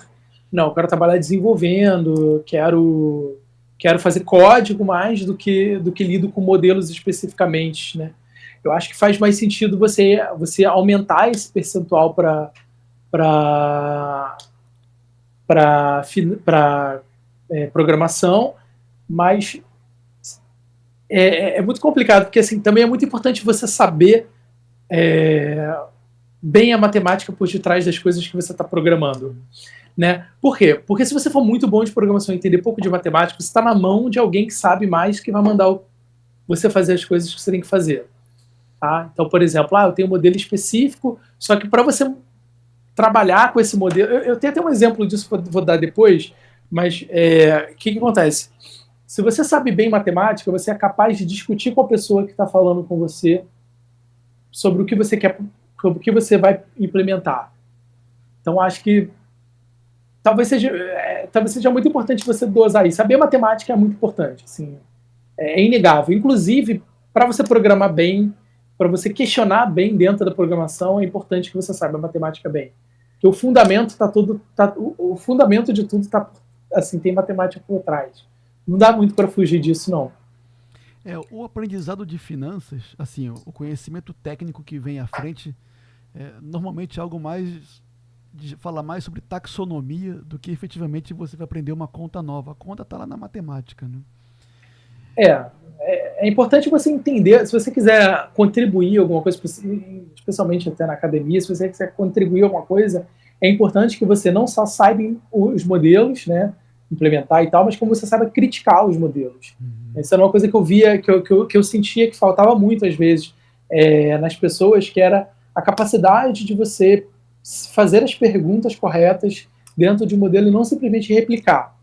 não, eu quero trabalhar desenvolvendo, quero fazer código mais do que lido com modelos especificamente, né? Eu acho que faz mais sentido você aumentar esse percentual para programação, mas é muito complicado, porque assim, também é muito importante você saber bem a matemática por detrás das coisas que você está programando. Né? Por quê? Porque se você for muito bom de programação e entender pouco de matemática, você está na mão de alguém que sabe mais, que vai mandar você fazer as coisas que você tem que fazer. Tá? Então, por exemplo, eu tenho um modelo específico, só que para você trabalhar com esse modelo... Eu tenho até um exemplo disso, vou dar depois, mas o que acontece? Se você sabe bem matemática, você é capaz de discutir com a pessoa que está falando com você sobre o que você quer, sobre o que você vai implementar. Então, acho que talvez seja muito importante você dosar isso. Saber matemática é muito importante, assim, é inegável. Inclusive, para você programar bem, para você questionar bem dentro da programação, é importante que você saiba matemática bem. Porque o fundamento o fundamento de tudo assim, tem matemática por trás. Não dá muito para fugir disso, não. O aprendizado de finanças, assim, o conhecimento técnico que vem à frente, normalmente é algo mais falar mais sobre taxonomia do que efetivamente você vai aprender uma conta nova. A conta está lá na matemática, né? É importante você entender, se você quiser contribuir alguma coisa, especialmente até na academia, se você quiser contribuir alguma coisa, é importante que você não só saiba os modelos, né, implementar e tal, mas como você saiba criticar os modelos. Essa era uma coisa que eu via, que eu sentia que faltava muito às vezes nas pessoas, que era a capacidade de você fazer as perguntas corretas dentro de um modelo e não simplesmente replicar.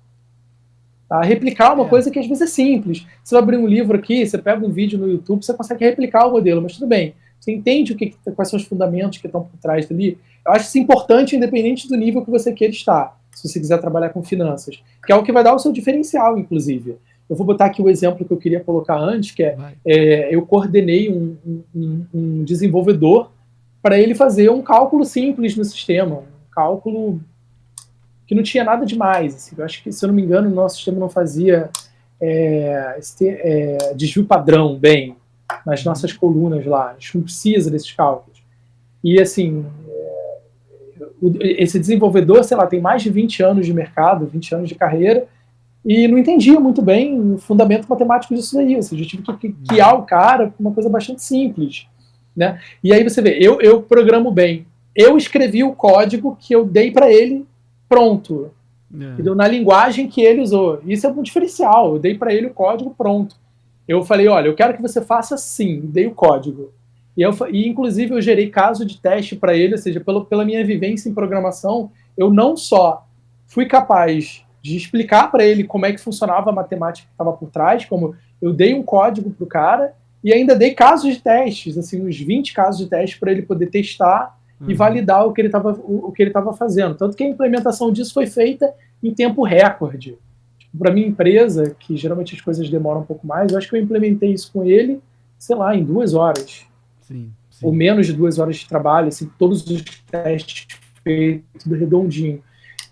Tá? Replicar é uma coisa que às vezes é simples. Você vai abrir um livro aqui, você pega um vídeo no YouTube, você consegue replicar o modelo, mas tudo bem. Você entende quais são os fundamentos que estão por trás dali. Eu acho isso importante, independente do nível que você queira estar, se você quiser trabalhar com finanças, que é o que vai dar o seu diferencial, inclusive. Eu vou botar aqui o exemplo que eu queria colocar antes, que eu coordenei um desenvolvedor para ele fazer um cálculo simples no sistema, um cálculo que não tinha nada demais. Assim. Eu acho que, se eu não me engano, o nosso sistema não fazia desvio padrão bem nas nossas colunas lá. A gente não precisa desses cálculos. E, assim, esse desenvolvedor, sei lá, tem mais de 20 anos de mercado, 20 anos de carreira, e não entendia muito bem o fundamento matemático disso daí. Ou seja, eu tive que guiar o cara com uma coisa bastante simples. Né? E aí você vê, eu programo bem. Eu escrevi o código que eu dei para ele pronto. Na linguagem que ele usou. Isso é um diferencial. Eu dei para ele o código pronto. Eu falei, olha, eu quero que você faça assim. Dei o código. E inclusive, eu gerei caso de teste para ele, ou seja, pela minha vivência em programação, eu não só fui capaz de explicar para ele como é que funcionava a matemática que estava por trás, como eu dei um código para o cara, e ainda dei casos de testes, assim, uns 20 casos de testes para ele poder testar e validar o que ele estava fazendo. Tanto que a implementação disso foi feita em tempo recorde. Para minha empresa, que geralmente as coisas demoram um pouco mais, eu acho que eu implementei isso com ele, sei lá, em 2 horas. Sim. Ou menos de 2 horas de trabalho, assim, todos os testes feitos, tudo redondinho.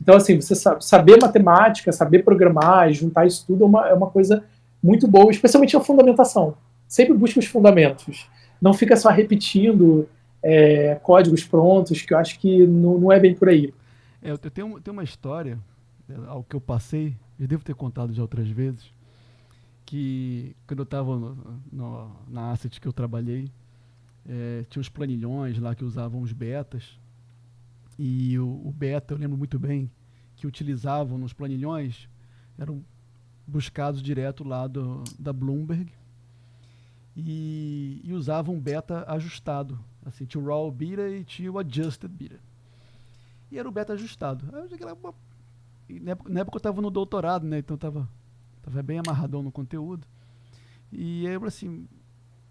Então, assim, você saber matemática, saber programar, juntar isso tudo é uma coisa muito boa, especialmente a fundamentação. sempre busca os fundamentos. Não fica só repetindo códigos prontos, que eu acho que não é bem por aí. Eu tenho uma história, ao que eu passei, eu devo ter contado já outras vezes, que quando eu estava na Asset que eu trabalhei, tinha uns planilhões lá que usavam os betas, e o beta, eu lembro muito bem, que utilizavam nos planilhões, eram buscados direto lá da Bloomberg, e usavam beta ajustado. Assim, tinha o raw beta e tinha o adjusted beta. E era o beta ajustado. Na época eu estava no doutorado, né? Então eu tava bem amarradão no conteúdo. E aí eu falei assim,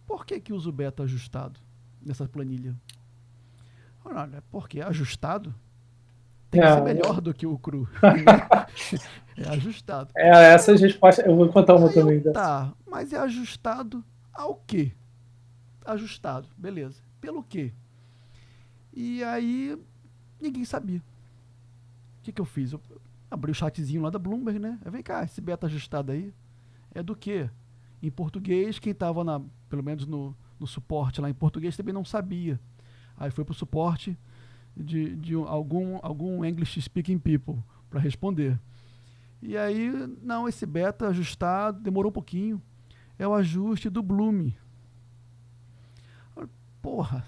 por que uso o beta ajustado nessa planilha? Olha, porque ajustado tem que ser melhor do que o cru. É ajustado. Essas respostas, eu vou contar uma também. Tá, mas é ajustado ao quê? Ajustado, beleza. Pelo quê? E aí ninguém sabia. O que eu fiz? Eu abri o chatzinho lá da Bloomberg, né? Vem cá, esse beta ajustado aí é do quê? Em português, quem estava pelo menos no suporte lá em português também não sabia. Aí foi pro suporte de algum English speaking people para responder. E aí, não, esse beta ajustado demorou um pouquinho. É o ajuste do Bloom. Porra,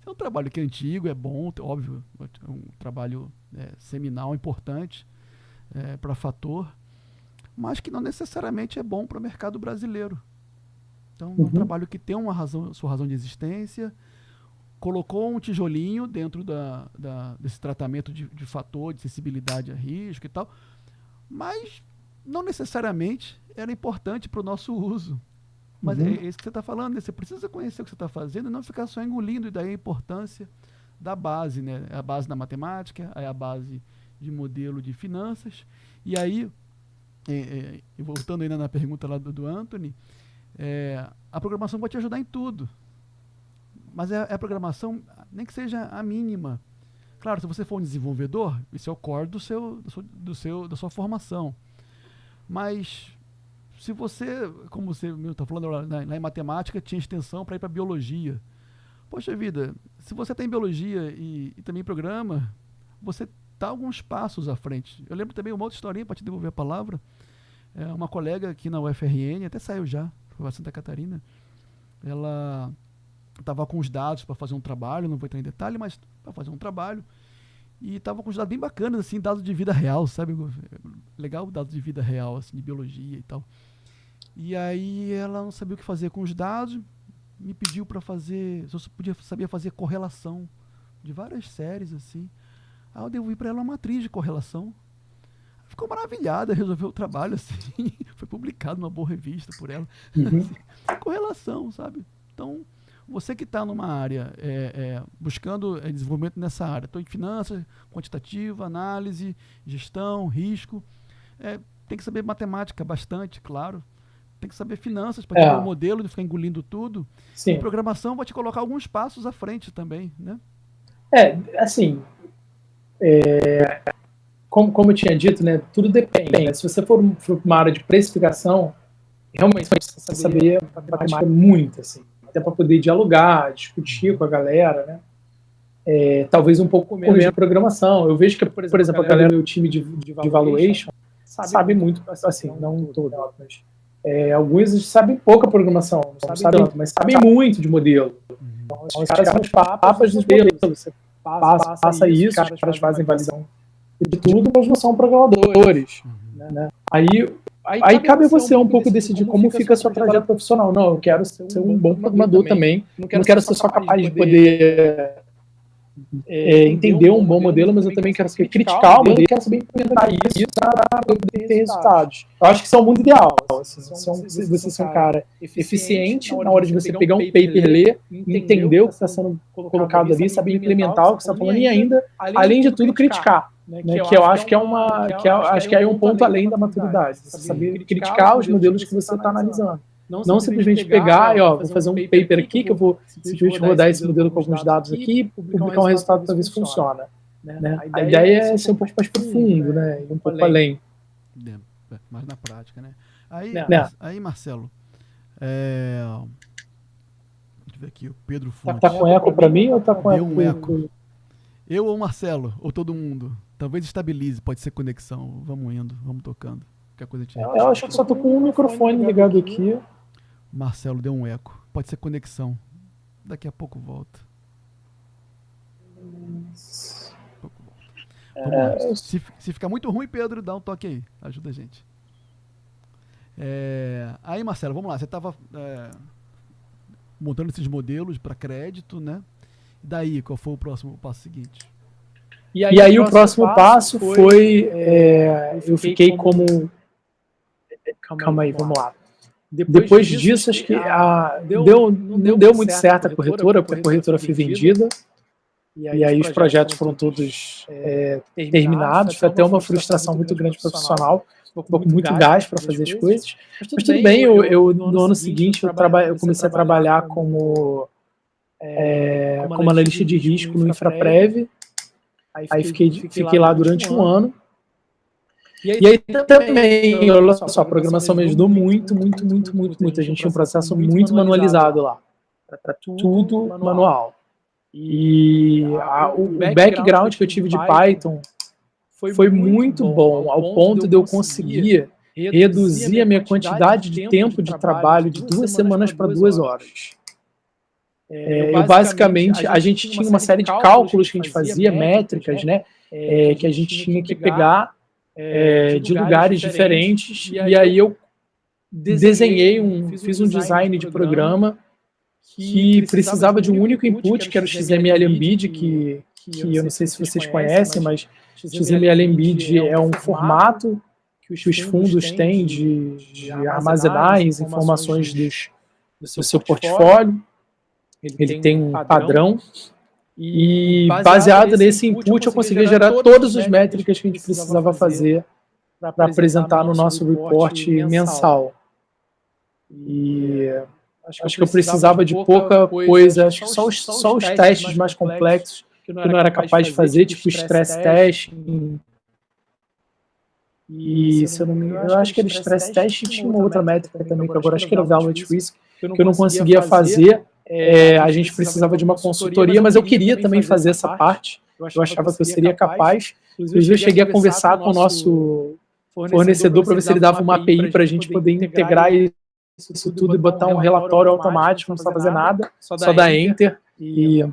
é um trabalho que é antigo, é bom, óbvio, é um trabalho seminal, importante para Fator, mas que não necessariamente é bom para o mercado brasileiro. Então, é um trabalho que tem sua razão de existência, colocou um tijolinho dentro desse tratamento de fator, de sensibilidade a risco e tal, mas não necessariamente era importante para o nosso uso. Mas é isso que você está falando, né? Você precisa conhecer o que você está fazendo e não ficar só engolindo, e daí a importância da base, né? É a base da matemática, é a base de modelo de finanças. E aí, voltando ainda na pergunta lá do Anthony, a programação vai te ajudar em tudo. Mas é a programação, nem que seja a mínima. Claro, se você for um desenvolvedor, isso é o core da sua formação. Mas se você, como você está falando lá em matemática, tinha extensão para ir para biologia. Poxa vida, se você está em biologia e também programa, você está alguns passos à frente. Eu lembro também uma outra historinha, para te devolver a palavra. Uma colega aqui na UFRN, até saiu já, foi para Santa Catarina, ela estava com os dados para fazer um trabalho, não vou entrar em detalhe, mas para fazer um trabalho, e estava com os dados bem bacanas, assim, dados de vida real, sabe? Legal, dados de vida real, assim, de biologia e tal. E aí ela não sabia o que fazer com os dados, me pediu para fazer, se eu sabia fazer correlação de várias séries, assim. Aí eu devolvi para ela uma matriz de correlação. Ficou maravilhada, resolveu o trabalho, assim, foi publicado numa boa revista por ela. Assim, correlação, sabe? Então, você que está numa área buscando desenvolvimento nessa área, estou em finanças, quantitativa, análise, gestão, risco, tem que saber matemática bastante, claro. Tem que saber finanças para ter um modelo, de ficar engolindo tudo. Sim. E programação vai te colocar alguns passos à frente também, né? Assim, como eu tinha dito, né, tudo depende. Né? Se você for uma área de precificação, realmente você precisa saber matemática muito, assim, até para poder dialogar, discutir com a galera, né? Talvez um pouco menos de programação. Eu vejo que, por exemplo, a galera do meu time de valuation sabe muito, assim, não todo, mas alguns sabem pouca programação, não sabem tanto, mas sabem muito de modelo. Então, os caras são os papas dos modelos. Você passa isso, os caras fazem validação de tudo, mas não são programadores. Né? Aí cabe a você um pouco decidir como fica a sua trajetória profissional. Não, eu quero ser um bom programador também. Não quero ser só capaz de poder entender um bom modelo, mas eu também quero saber criticar o modelo, quero saber implementar isso para poder ter resultados. Eu acho que isso é o mundo ideal. Você ser um cara eficiente na hora de você pegar um paper, ler, entender o que está sendo colocado ali, saber implementar o que você está falando e ainda, além de tudo, criticar. Né, que eu acho que é um ponto além da maturidade. Você saber criticar os modelos que você está analisando. Não simplesmente pegar e vou fazer um paper aqui que eu vou simplesmente rodar esse modelo com alguns dados aqui e publicar um resultado para ver se funciona. Né? A ideia é ser um pouco mais profundo, né? E um pouco além. Mais na prática, né? Aí, Marcelo, Deixa eu ver aqui, o Pedro Fonte. Tá com eco para mim ou tá com Deu um eco? Eu ou o Marcelo? Ou todo mundo? Talvez estabilize, pode ser conexão. Vamos indo, vamos tocando. Qualquer coisa eu acho que só tô com um microfone ligado aqui. Marcelo deu um eco. Pode ser conexão. Daqui a pouco volta. Vamos lá. Se ficar muito ruim, Pedro, dá um toque aí. Ajuda a gente. Aí, Marcelo, vamos lá. Você estava montando esses modelos para crédito, né? E daí, qual foi o próximo passo seguinte? E aí o próximo passo foi... eu fiquei como... Calma aí, vamos lá. Depois disso, acho que não deu muito certo a corretora, porque a corretora foi vendida. E aí os projetos foram todos terminados. Foi até uma frustração muito grande profissional. Com muito gás para fazer as coisas. Mas tudo bem, no ano seguinte eu comecei a trabalhar como analista de risco no Infraprev. Aí fiquei lá durante um ano. E aí também, olha só, a programação me ajudou muito. A gente tinha um processo muito manualizado lá. Era tudo manual. E o background que eu tive de Python foi muito bom, ao ponto de eu conseguir reduzir a minha quantidade de tempo de trabalho de 2 semanas para 2 horas. Basicamente, a gente tinha uma série de cálculos que a gente fazia, métricas, né, que a gente tinha que pegar de lugares diferentes, e aí eu fiz um design de programa que precisava de um único input, que era o XML Embed, que eu não sei se vocês conhecem, mas XML Embed é um formato que os fundos têm de armazenar as informações do seu portfólio. Ele tem um padrão, e baseado nesse input eu conseguia gerar todas as métricas que a gente precisava fazer para apresentar no nosso report mensal. E acho que eu precisava de pouca coisa, acho que só os testes mais complexos que eu não era capaz de fazer, tipo stress testing. E se eu não me engano, eu acho que era stress test e tinha uma outra métrica também, que agora acho que era o Value Risk, que eu não conseguia fazer. A gente precisava de uma consultoria, mas eu queria também fazer essa parte. Eu achava que eu seria capaz. Inclusive, eu cheguei a conversar com o nosso fornecedor para ver se ele dava uma API para a gente poder integrar isso tudo e botar um relatório automático, não precisava fazer nada, só dar Enter. E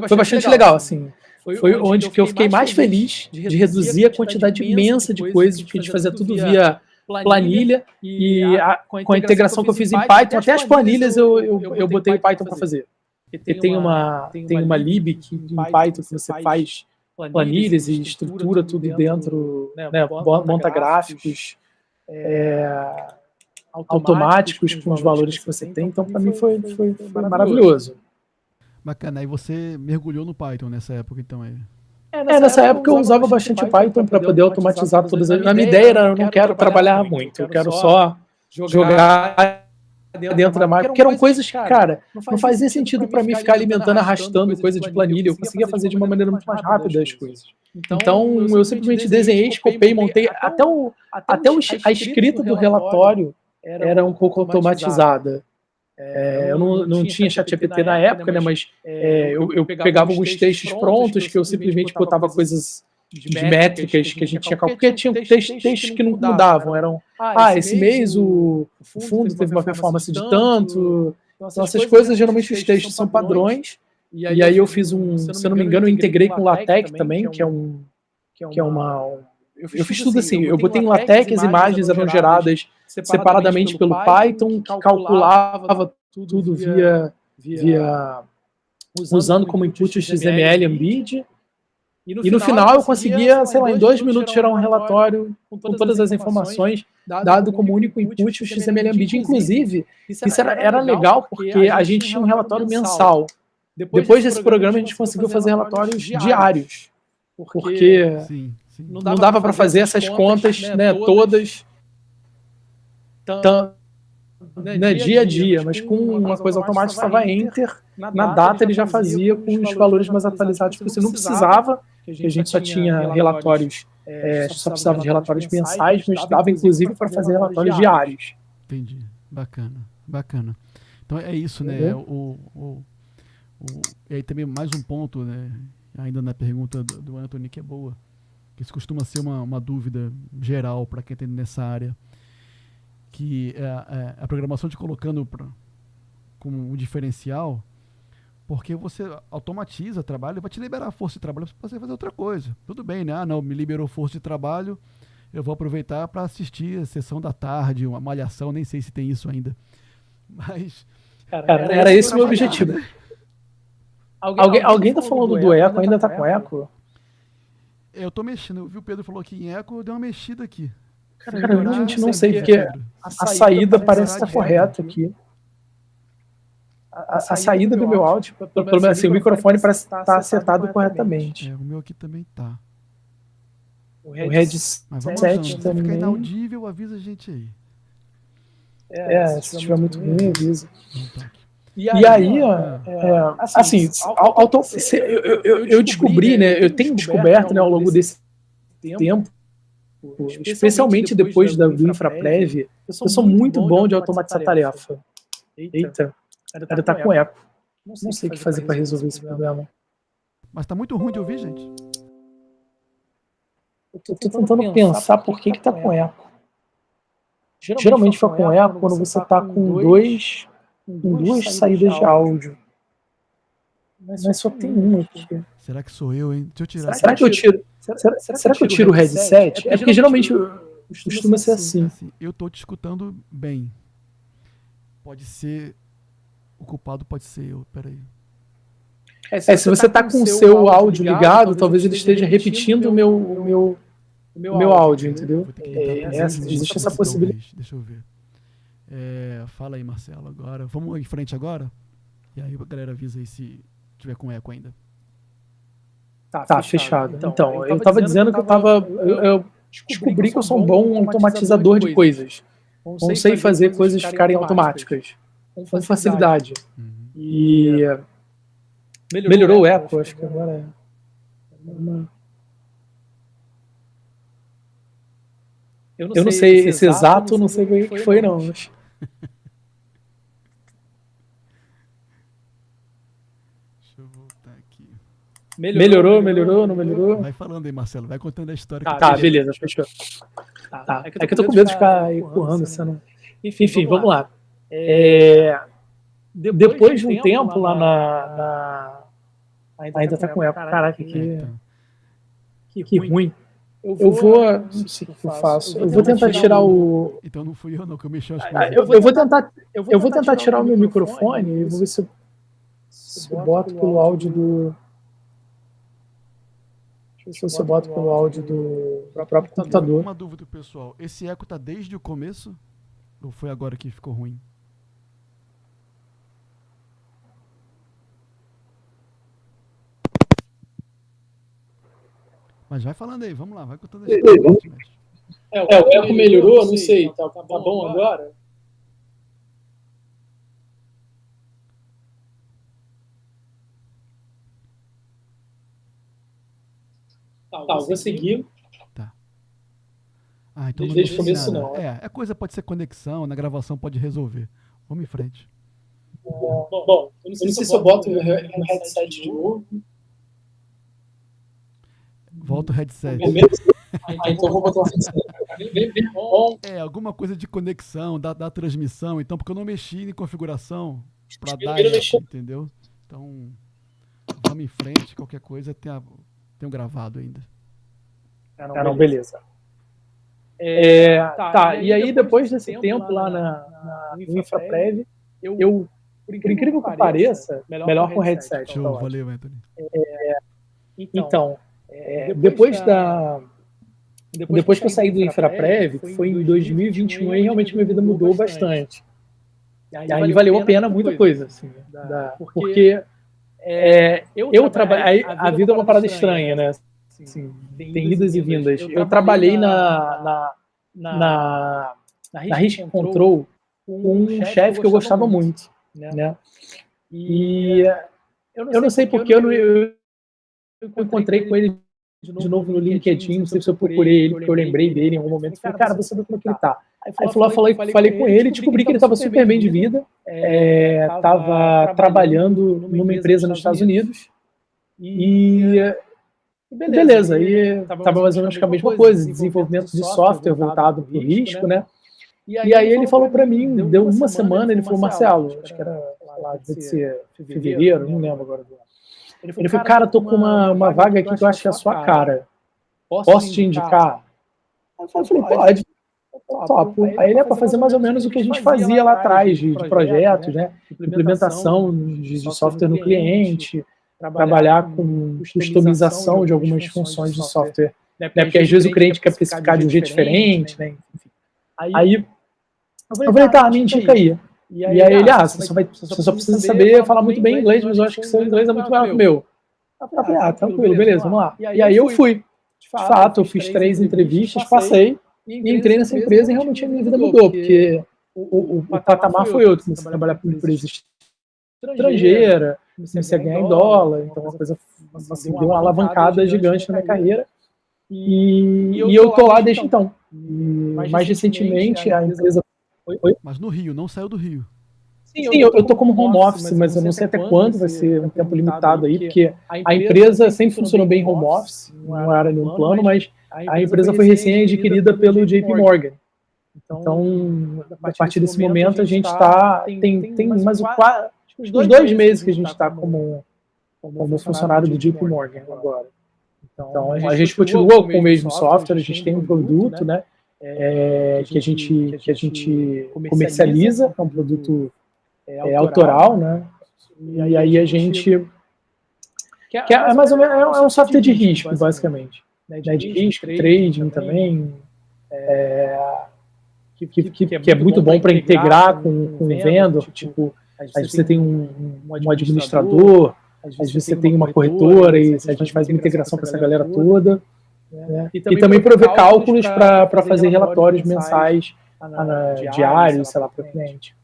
foi bastante legal, assim. Foi onde que eu fiquei mais feliz de reduzir a quantidade imensa de coisas, porque a gente fazia tudo via planilha, e com a integração que eu fiz em Python, até as planilhas eu botei o Python para fazer. Porque tem uma lib em Python que você faz planilhas e estrutura tudo dentro, né, monta gráficos automáticos com os valores que você tem. Então, para mim, foi maravilhoso. Bacana. Aí você mergulhou no Python nessa época, então? Nessa época eu usava bastante Python para poder automatizar todas as... A minha ideia era, eu não quero trabalhar muito, eu quero só jogar dentro da máquina, porque eram coisas que, cara, não fazia sentido para mim ficar alimentando, arrastando coisa de planilha, eu conseguia fazer de uma maneira muito mais rápida as coisas. Então, eu simplesmente desenhei, escopei, montei, até a escrita do relatório era um pouco automatizada. Eu não tinha ChatGPT na época, né, mas eu pegava alguns textos prontos que eu simplesmente botava coisas de métricas que a gente tinha calculado, porque tinha textos que não mudavam, eram, esse mês o fundo teve uma performance de tanto, então essas coisas, geralmente os textos são padrões, e aí eu fiz se eu não me engano, eu integrei com o LaTeX também, que é uma... Eu fiz tudo assim, eu botei em LaTeX, as imagens eram geradas separadamente pelo Python, que calculava tudo usando como input o XML Embed, e no final eu conseguia, sei lá, em 2 minutos gerar um relatório com todas as informações, dado como único input o XML Embed. Inclusive, isso era legal, porque a gente tinha um relatório mensal. Depois desse programa a gente conseguiu fazer relatórios diários, porque não dava para fazer essas contas, né, todas dia a dia, mas com uma coisa automática, estava Enter, na data ele já fazia com os valores mais atualizados, porque você não precisava, que a gente só tinha relatórios, só precisava de relatórios mensais, mas dava inclusive para fazer relatórios diários. Entendi, bacana. Bacana. Então é isso, né? E aí também mais um ponto, né? Ainda na pergunta do Anthony, que é boa, que isso costuma ser uma dúvida geral para quem está nessa área, que a programação te colocando como um diferencial, porque você automatiza trabalho e vai te liberar a força de trabalho para você fazer outra coisa. Tudo bem, né? Ah, não, me liberou força de trabalho, eu vou aproveitar para assistir a sessão da tarde, uma malhação, nem sei se tem isso ainda. Mas... Cara, era esse o meu objetivo. Né? Alguém tá falando do eco? Ainda tá com eco? Eu tô mexendo. Eu vi o Pedro falou aqui em eco, eu dei uma mexida aqui. Cara, eu realmente não sei, porque a saída parece estar correta aqui. A saída do meu áudio, pelo menos assim, o microfone parece estar acertado corretamente. O meu aqui também tá. O headset também. Se ficar inaudível, avisa a gente aí. Se estiver muito ruim, avisa. E aí, assim, eu descobri, né, eu tenho descoberto, né, ao longo desse tempo, especialmente depois do InfraPrev, eu sou muito bom de automatizar tarefa. Eita, ela tá com eco. Não sei o que fazer para resolver esse problema. Mas tá muito ruim de ouvir, gente. Eu tô tentando pensar por que tá com eco. Geralmente fica com eco quando você tá com duas saídas de áudio. Mas só tem uma aqui. Será que sou eu, hein? Deixa eu tirar. Será que eu tiro o headset? É porque geralmente costuma ser assim. Eu tô te escutando bem. Pode ser... O culpado pode ser eu. Peraí. Se você tá com o seu áudio ligado, talvez ele esteja repetindo o meu áudio, entendeu? Existe essa possibilidade. Deixa eu ver. Fala aí, Marcelo, agora. Vamos em frente agora? E aí a galera avisa aí se tiver com eco ainda. Tá, fechado. Então, eu tava dizendo que eu descobri que eu sou um bom automatizador de coisas. Não sei fazer coisas ficarem automáticas. Com facilidade. E melhorou o eco, acho que agora eu não sei esse exato, não sei o que foi, não. Deixa eu voltar aqui. Melhorou, não melhorou? Vai falando aí, Marcelo, vai contando a história. Tá, beleza, fechou. É que eu tô com medo de ficar empurrando, você não... Enfim, vamos lá. Depois de um tempo lá ainda tá com eco. Caraca, que ruim. Eu vou... Não sei o que eu faço. Eu vou tentar tirar o... Então não fui eu não, que eu mexi as coisas. Eu vou tentar tirar o meu microfone e vou ver se eu boto pelo áudio do... Deixa eu ver se eu boto pelo áudio do próprio computador. Uma dúvida, pessoal. Esse eco tá desde o começo? Ou foi agora que ficou ruim? Mas vai falando aí, vamos lá, vai contando a história. O eco melhorou, não sei, tá bom agora? Tá, vou seguir. Tá. Então desde o começo não. A coisa pode ser conexão, na gravação pode resolver. Vamos em frente. Bom, eu não sei se eu boto o headset de novo. Volta o headset. Então vou botar o headset. Alguma coisa de conexão, da transmissão, então, porque eu não mexi em configuração para dar isso, entendeu? Então, vamos em frente, qualquer coisa tem um gravado ainda. Não, beleza. E aí depois desse tempo lá no InfraPrev, eu, por incrível que pareça, melhor com headset. Show, valeu, Anthony. Então, depois que eu saí do InfraPrev, que foi em 2021, e realmente minha vida mudou bastante. E aí valeu a pena muita coisa, assim, porque eu trabalhei, a vida é uma parada estranha, né? Assim, tem idas e vindas. Eu trabalhei na Risk Control com um chefe que eu gostava muito, né? E eu não sei porque eu encontrei com ele de novo no LinkedIn, não sei se eu procurei ele, porque eu lembrei dele em algum momento, falei, cara, vou saber como é que ele tá. Aí falei com ele, descobri que ele estava super bem de vida, estava trabalhando numa empresa nos Estados Unidos, e beleza, aí estava mais ou menos com a mesma coisa, desenvolvimento de software voltado para o risco, né? E aí ele falou para mim, deu uma semana, ele falou, Marcelo, acho que era, lá, deve ser fevereiro, não lembro agora do ano. Ele falou, cara, tô com uma vaga aqui que eu acho que é a sua cara. Posso te indicar? Eu falei, pode. Topo. Aí ele é para fazer mais ou menos o que a gente fazia lá atrás, de projetos, né? Implementação de software no cliente, trabalhar com customização de algumas funções de software. Né? Porque às vezes o cliente quer especificar de um jeito diferente, né? Aí eu falei, tá, me indica aí. E aí ele, você só precisa saber falar muito bem inglês, mas eu acho que seu inglês é muito melhor que o meu. Eu falei, tranquilo, beleza, vamos lá. E aí eu fui. De fato, eu fiz 3 entrevistas, passei, e entrei nessa empresa e realmente a minha vida mudou, porque o patamar foi outro. Comecei a trabalhar com uma empresa estrangeira, comecei a ganhar em dólar, então uma coisa assim, deu uma alavancada gigante na minha carreira. E eu tô lá desde então. Mais recentemente, a empresa... Mas no Rio, não saiu do Rio. Sim, eu tô como home office, mas eu não sei até quando vai ser um tempo limitado aí, porque a empresa sempre funcionou bem home office, não era nenhum plano, mas a empresa foi recém-adquirida pelo JP Morgan. Então, a partir desse momento, a gente tem mais uns 2 meses que a gente está como funcionário do JP Morgan agora. Então, a gente continua com o mesmo software, a gente tem um produto, né, que a gente comercializa, é um produto autoral, né, e aí a gente... que é mais ou menos é um software de risco, basicamente. Né, de risco, trading também, que é muito bom para integrar com o vendor, tipo, às vezes você tem um administrador, às vezes você tem uma corretora e a gente faz uma integração com essa galera toda. Né? E também prover cálculos para fazer relatórios mensais, diários, sei lá, para o cliente.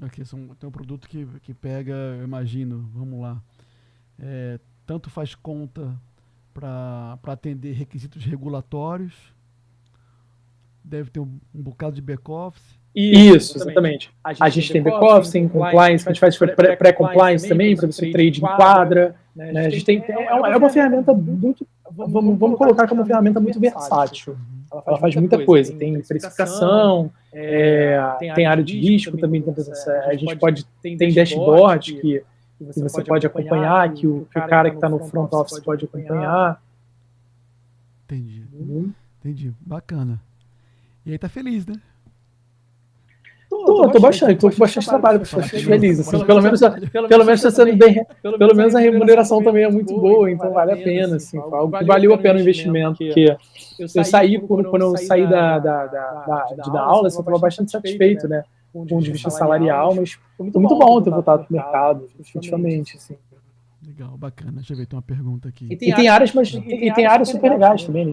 Aqui tem um produto que pega, eu imagino, vamos lá, tanto faz conta para atender requisitos regulatórios, deve ter um bocado de back-office. Isso, exatamente. A gente tem back-office, tem compliance, a gente faz pré-compliance também, para ver se o trade enquadra. Né? A gente tem, é uma ferramenta muito, vamos colocar como uma ferramenta muito versátil. Ela faz muita coisa, tem precificação, tem área de risco também, a gente tem dashboard que você pode acompanhar, que o cara que está no front office pode acompanhar. Entendi, bacana. E aí tá feliz, né? Tô bastante, tô com bastante trabalho, tô feliz. Assim, pelo menos tá sendo bem. Pelo menos a remuneração também é muito boa, então vale a pena. Assim, algo que valeu a pena o investimento. Porque eu saí, quando eu saí de dar aula, assim, eu estava bastante satisfeito, né? Com o ponto de vista salarial, mas foi muito bom ter voltado pro mercado, definitivamente. Assim. Legal, bacana. Deixa eu ver, tem uma pergunta aqui. E tem áreas super legais também,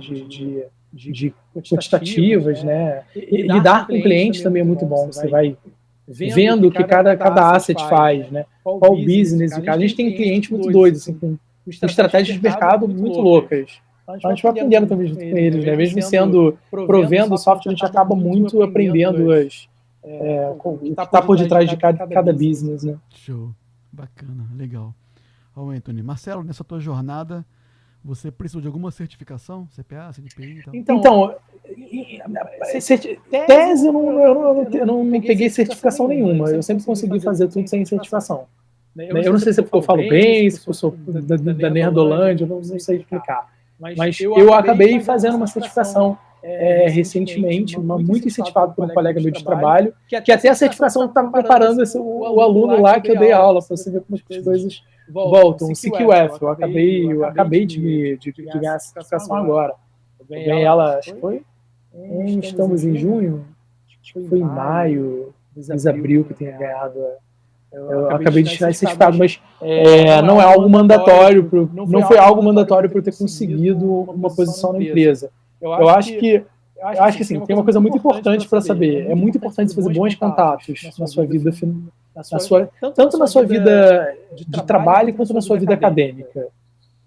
de quantitativas, né? E lidar com clientes também é muito bom. Você vai vendo o que cada asset faz, né? Qual o business de cada. A gente tem clientes muito doidos, assim, com estratégias de mercado muito loucas. Então a gente vai aprendendo também junto com eles, né? Mesmo provendo software, a gente acaba muito aprendendo o que está por detrás de cada business, né? Show, bacana, legal. Ó, Anthony, Marcelo, nessa tua jornada, você precisou de alguma certificação? CPA, CNPI? Então tese eu não peguei certificação nenhuma. Eu sempre consegui fazer tudo sem certificação. Eu não sei se é porque eu falo bem, se eu sou da Nerdolândia, eu não sei explicar. Mas eu acabei fazendo uma certificação recentemente, muito incentivado por um colega meu de trabalho, que até a certificação estava preparando o aluno lá que eu dei aula, para você ver como as coisas voltam. O CQF, eu acabei de ganhar a certificação agora. Eu ganhei ela, acho que foi, estamos em junho, acho que foi em maio, abril que eu tenha ganhado. Eu acabei de tirar esse certificado, mas não é algo mandatório, não foi algo mandatório para eu ter conseguido uma posição na empresa. Eu acho que assim, tem uma coisa muito importante para saber. É muito importante fazer bons contatos na sua vida, tanto na sua vida de trabalho quanto na sua vida acadêmica.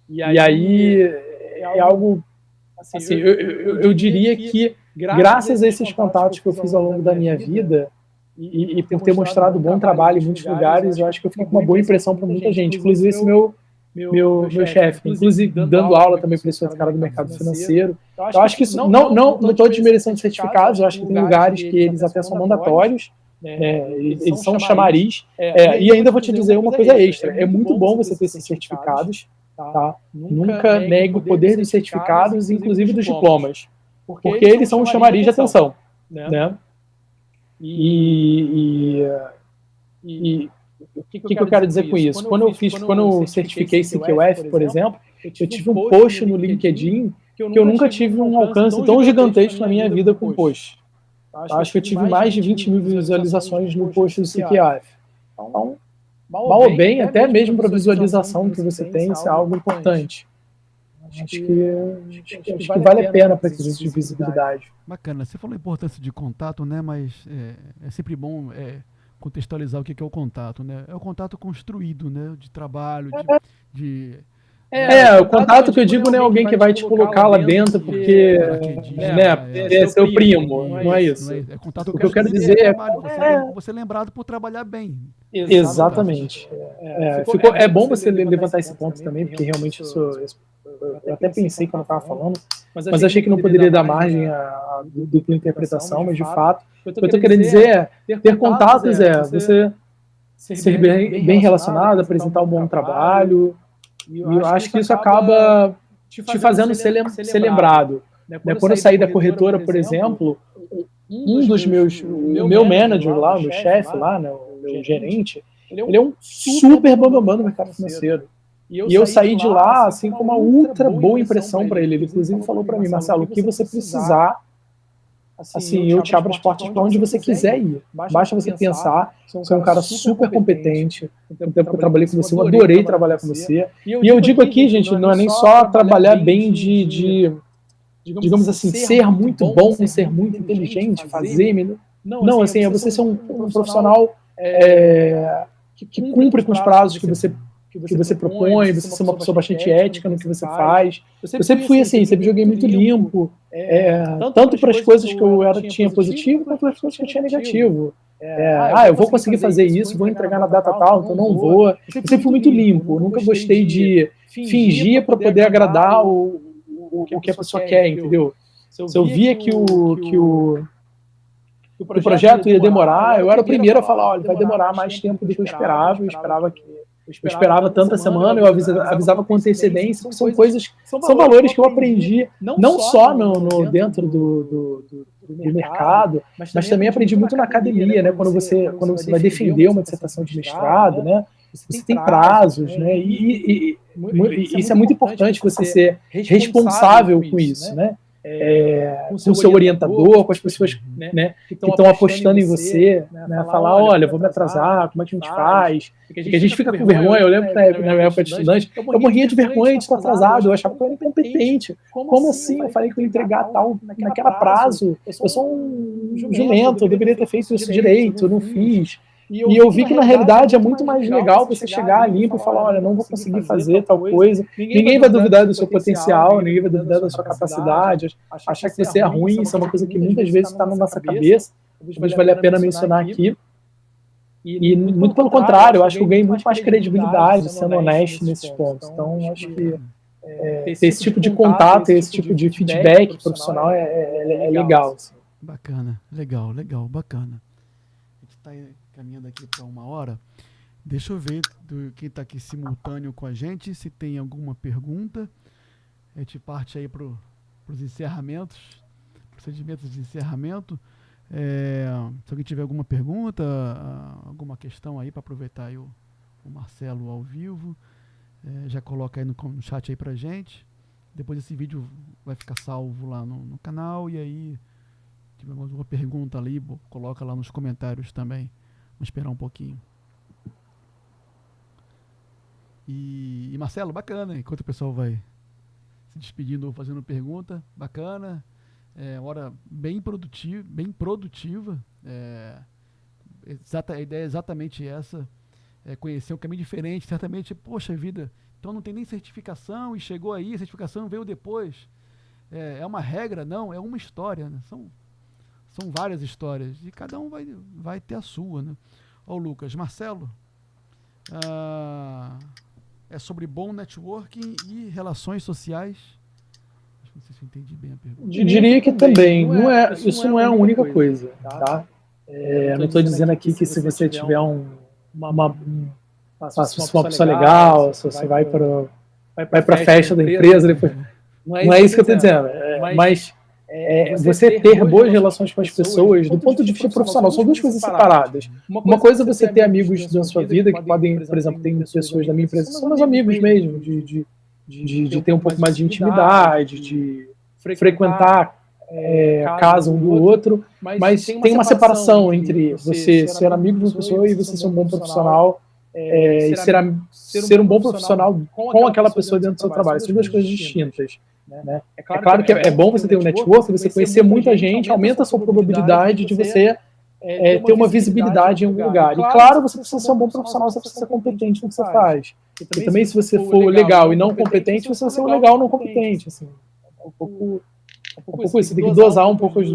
E aí é algo, assim, eu diria que, graças a esses contatos que eu fiz ao longo da minha vida, e por ter mostrado bom trabalho em muitos lugares, eu acho que eu fiquei com uma boa impressão para muita gente, inclusive esse meu chefe, inclusive dando aula também para esse outro cara do mercado financeiro. Eu acho que isso, não estou desmerecendo certificados, eu acho que tem lugares que eles até são mandatórios, eles são chamariz, e ainda vou te dizer uma coisa extra, é muito bom você ter esses certificados, tá? Nunca negue o poder dos certificados, inclusive dos diplomas, porque eles são um chamariz de atenção, né? E o que eu quero dizer com isso? Quando eu certifiquei CQF, por exemplo, eu tive um post no LinkedIn que eu nunca tive um alcance tão gigantesco na minha vida com post. Acho que eu tive mais de 20 mil visualizações no post do CQF. Então, mal ou bem, até mesmo para a visualização que você tem, isso é algo importante. Acho que vale a pena para quesito de visibilidade. Bacana. Você falou a importância de contato, né? Mas é sempre bom contextualizar o que é o contato, né? É o contato construído, né? De trabalho, o contato que eu digo não é alguém que vai te colocar lá dentro porque é seu primo, não é isso. É contato o que eu quero dizer é você é lembrado por trabalhar bem. Exatamente. É bom você levantar esse ponto também, porque realmente isso eu até pensei quando eu estava falando, mas achei que não poderia dar margem à dupla interpretação, mas de fato, o que eu estou querendo dizer é ter contatos, você ser bem relacionado, apresentar um bom trabalho, e eu acho que isso acaba te fazendo ser lembrado. Quando eu saí da corretora, por exemplo, o meu manager lá, o meu chefe lá, o meu gerente, ele é um super bambambam no mercado financeiro. E eu saí de lá assim com uma ultra boa impressão para ele. Ele inclusive falou para mim, Marcelo, o que você precisar, assim, eu te abro as portas para onde você quiser ir. Basta você pensar, você é um cara super competente. No tempo que eu trabalhei com você, eu adorei trabalhar com você. E eu digo aqui, gente, não é nem só trabalhar bem digamos assim, ser muito bom, ser muito inteligente, fazer... Não, assim, é você ser um profissional que cumpre com os prazos que você propõe, você ser uma pessoa bastante ética no que você faz. Eu sempre fui assim, sempre joguei muito limpo, tanto para as coisas que eu tinha positivo, quanto para as coisas que eu tinha negativo. Eu vou conseguir fazer isso, vou entregar na data tal, então não vou. Eu sempre fui muito limpo, eu nunca gostei de fingir para poder agradar o que a pessoa quer, entendeu? Se eu via que o projeto ia demorar, eu era o primeiro a falar, olha, vai demorar mais tempo do que eu esperava. Eu esperava tanta semana, eu avisava com antecedência, porque são valores que eu aprendi, não só dentro do mercado, mas também aprendi muito na academia, né? Quando você vai defender uma dissertação de mestrado, né? Você tem prazos, né? E isso é muito importante, você ser responsável com isso, né? Com o seu orientador, com as pessoas, né, que estão apostando em você, né, falar, olha, vou me atrasar, como é que a gente faz? Porque a gente fica com vergonha. Eu lembro que na minha época de estudante, eu morria de vergonha de estar atrasado, eu achava que eu era incompetente. Como assim? Eu falei que eu ia entregar tal naquele prazo, eu sou um jumento, eu deveria ter feito isso direito, eu não fiz. E eu vi que, na realidade, é muito mais legal você chegar limpo e falar, olha, não vou conseguir fazer tal coisa. Ninguém vai duvidar do seu potencial, ninguém vai duvidar da sua capacidade. Achar que você é ruim, isso é uma coisa que muitas vezes está na nossa cabeça. Talvez valha a pena mencionar aqui. E muito pelo contrário, eu acho que eu ganhei muito mais credibilidade sendo honesto nesses pontos. Então, acho que ter esse tipo de contato, esse tipo de feedback profissional é legal. Assim. Bacana, legal, bacana. A gente está caminhando aqui para 1 hora. Deixa eu ver quem está aqui simultâneo com a gente, se tem alguma pergunta. A gente parte aí para os encerramentos, procedimentos de encerramento. Se alguém tiver alguma pergunta, alguma questão aí, para aproveitar aí o Marcelo ao vivo, já coloca aí no chat aí pra gente. Depois esse vídeo vai ficar salvo lá no canal, e aí se tiver alguma pergunta ali, coloca lá nos comentários também. Vamos esperar um pouquinho. E Marcelo, bacana, enquanto o pessoal vai se despedindo ou fazendo pergunta, bacana. Hora bem produtiva. A ideia é exatamente essa. conhecer um caminho diferente, certamente, poxa vida, então não tem nem certificação e chegou aí, a certificação veio depois. É uma regra? Não, é uma história, né? São várias histórias e cada um vai ter a sua, né? Ó, o Lucas, Marcelo, é sobre bom networking e relações sociais. Não sei se eu entendi bem a pergunta. Diria que também, isso não é a única coisa, tá? Não estou dizendo aqui que se você tiver uma pessoa legal, se você vai para a festa da empresa, depois, não é isso que eu estou dizendo, mas você ter boas relações com as pessoas do ponto de vista profissional, são duas coisas separadas. Uma coisa é você ter amigos da sua vida que podem, por exemplo, tem pessoas da minha empresa que são meus amigos mesmo, de ter um pouco mais de intimidade, de frequentar casa um do outro, mas tem uma separação entre você ser amigo de uma pessoa e você ser um bom profissional, e ser um bom profissional com aquela pessoa dentro do seu trabalho. São duas coisas distintas. Né? É claro que é bom você ter um network, você conhecer muita gente, aumenta a sua probabilidade de você ter uma visibilidade em algum lugar. E claro, você precisa ser um bom profissional, você precisa ser competente no que você faz. E também, se você for legal e não competente, você vai ser um legal não competente. Assim, um pouco isso, você tem que dosar um pouco as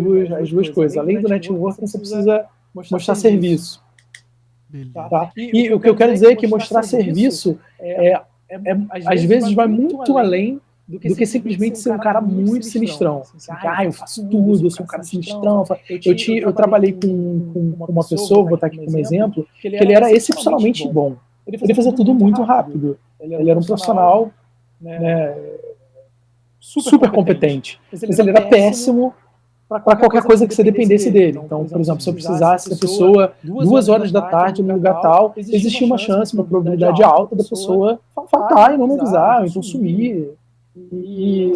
duas coisas. Além do networking, você precisa mostrar serviço. Tá? E o que eu quero dizer é que mostrar serviço às vezes vai muito além do que simplesmente ser um cara muito sinistrão. Assim, eu faço tudo, eu sou um cara sinistrão. Eu trabalhei com uma pessoa, vou botar aqui como exemplo, que ele era excepcionalmente bom. Ele fazia tudo muito rápido. Ele era um profissional, né, super competente. Mas ele era péssimo para qualquer coisa que você dependesse dele. Então, por exemplo, se eu precisasse da pessoa 2 horas da tarde no lugar tal, existia uma chance, uma probabilidade alta da pessoa faltar e não me avisar, então sumir.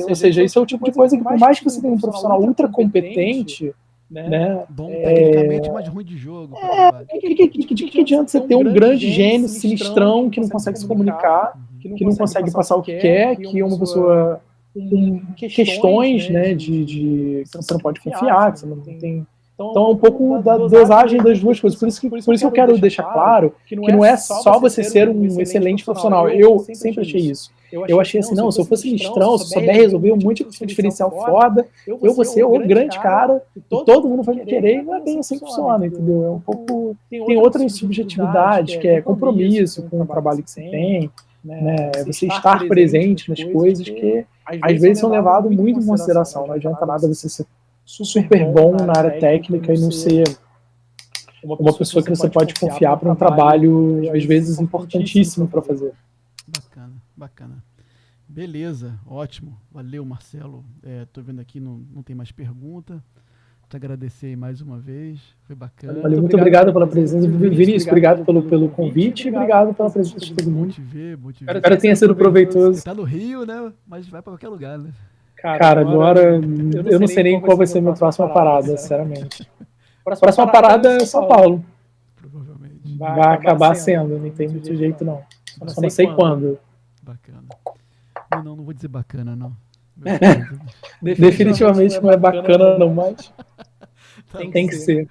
Ou seja, isso é o tipo de coisa que, por mais que você tenha um profissional ultra competente, né? Bom tecnicamente, mas ruim de jogo. De que adianta você ter um grande gênio sinistrão que não consegue se comunicar, que não consegue passar o que quer, que é uma pessoa com questões, né, que você não pode confiar, que você não tem. Então é um pouco da dosagem das duas coisas. Por isso que eu quero deixar claro que não é só você ser um excelente profissional. Eu sempre achei isso. Eu achei assim, não, se eu fosse sinistrão, se eu souber resolver um monte de diferencial foda, eu vou ser o grande cara, e todo mundo vai me querer, e não é bem assim que funciona, entendeu? É um pouco. Tem outras subjetividades, que é compromisso com o trabalho que você tem, né? Você estar presente nas coisas que às vezes são levadas muito em consideração. Não adianta nada você ser super bom na área técnica e não ser uma pessoa que você pode confiar para um trabalho, às vezes, importantíssimo para fazer. Bacana. Beleza, ótimo. Valeu, Marcelo. Tô vendo aqui, não tem mais pergunta. Te agradecer aí mais uma vez. Foi bacana. Valeu, muito obrigado pela presença. Vinícius, obrigado pelo convite e obrigado pela presença de todo mundo. Espero que tenha sido proveitoso. Você tá no Rio, né? Mas vai para qualquer lugar, né? Cara, agora eu não sei nem qual vai ser a minha próxima parada, sinceramente. Próxima parada é São Paulo. Provavelmente. Vai acabar sendo, não tem muito jeito não. Só não sei quando. Bacana. Não vou dizer bacana, não. Definitivamente não é bacana não, mas tem que ser.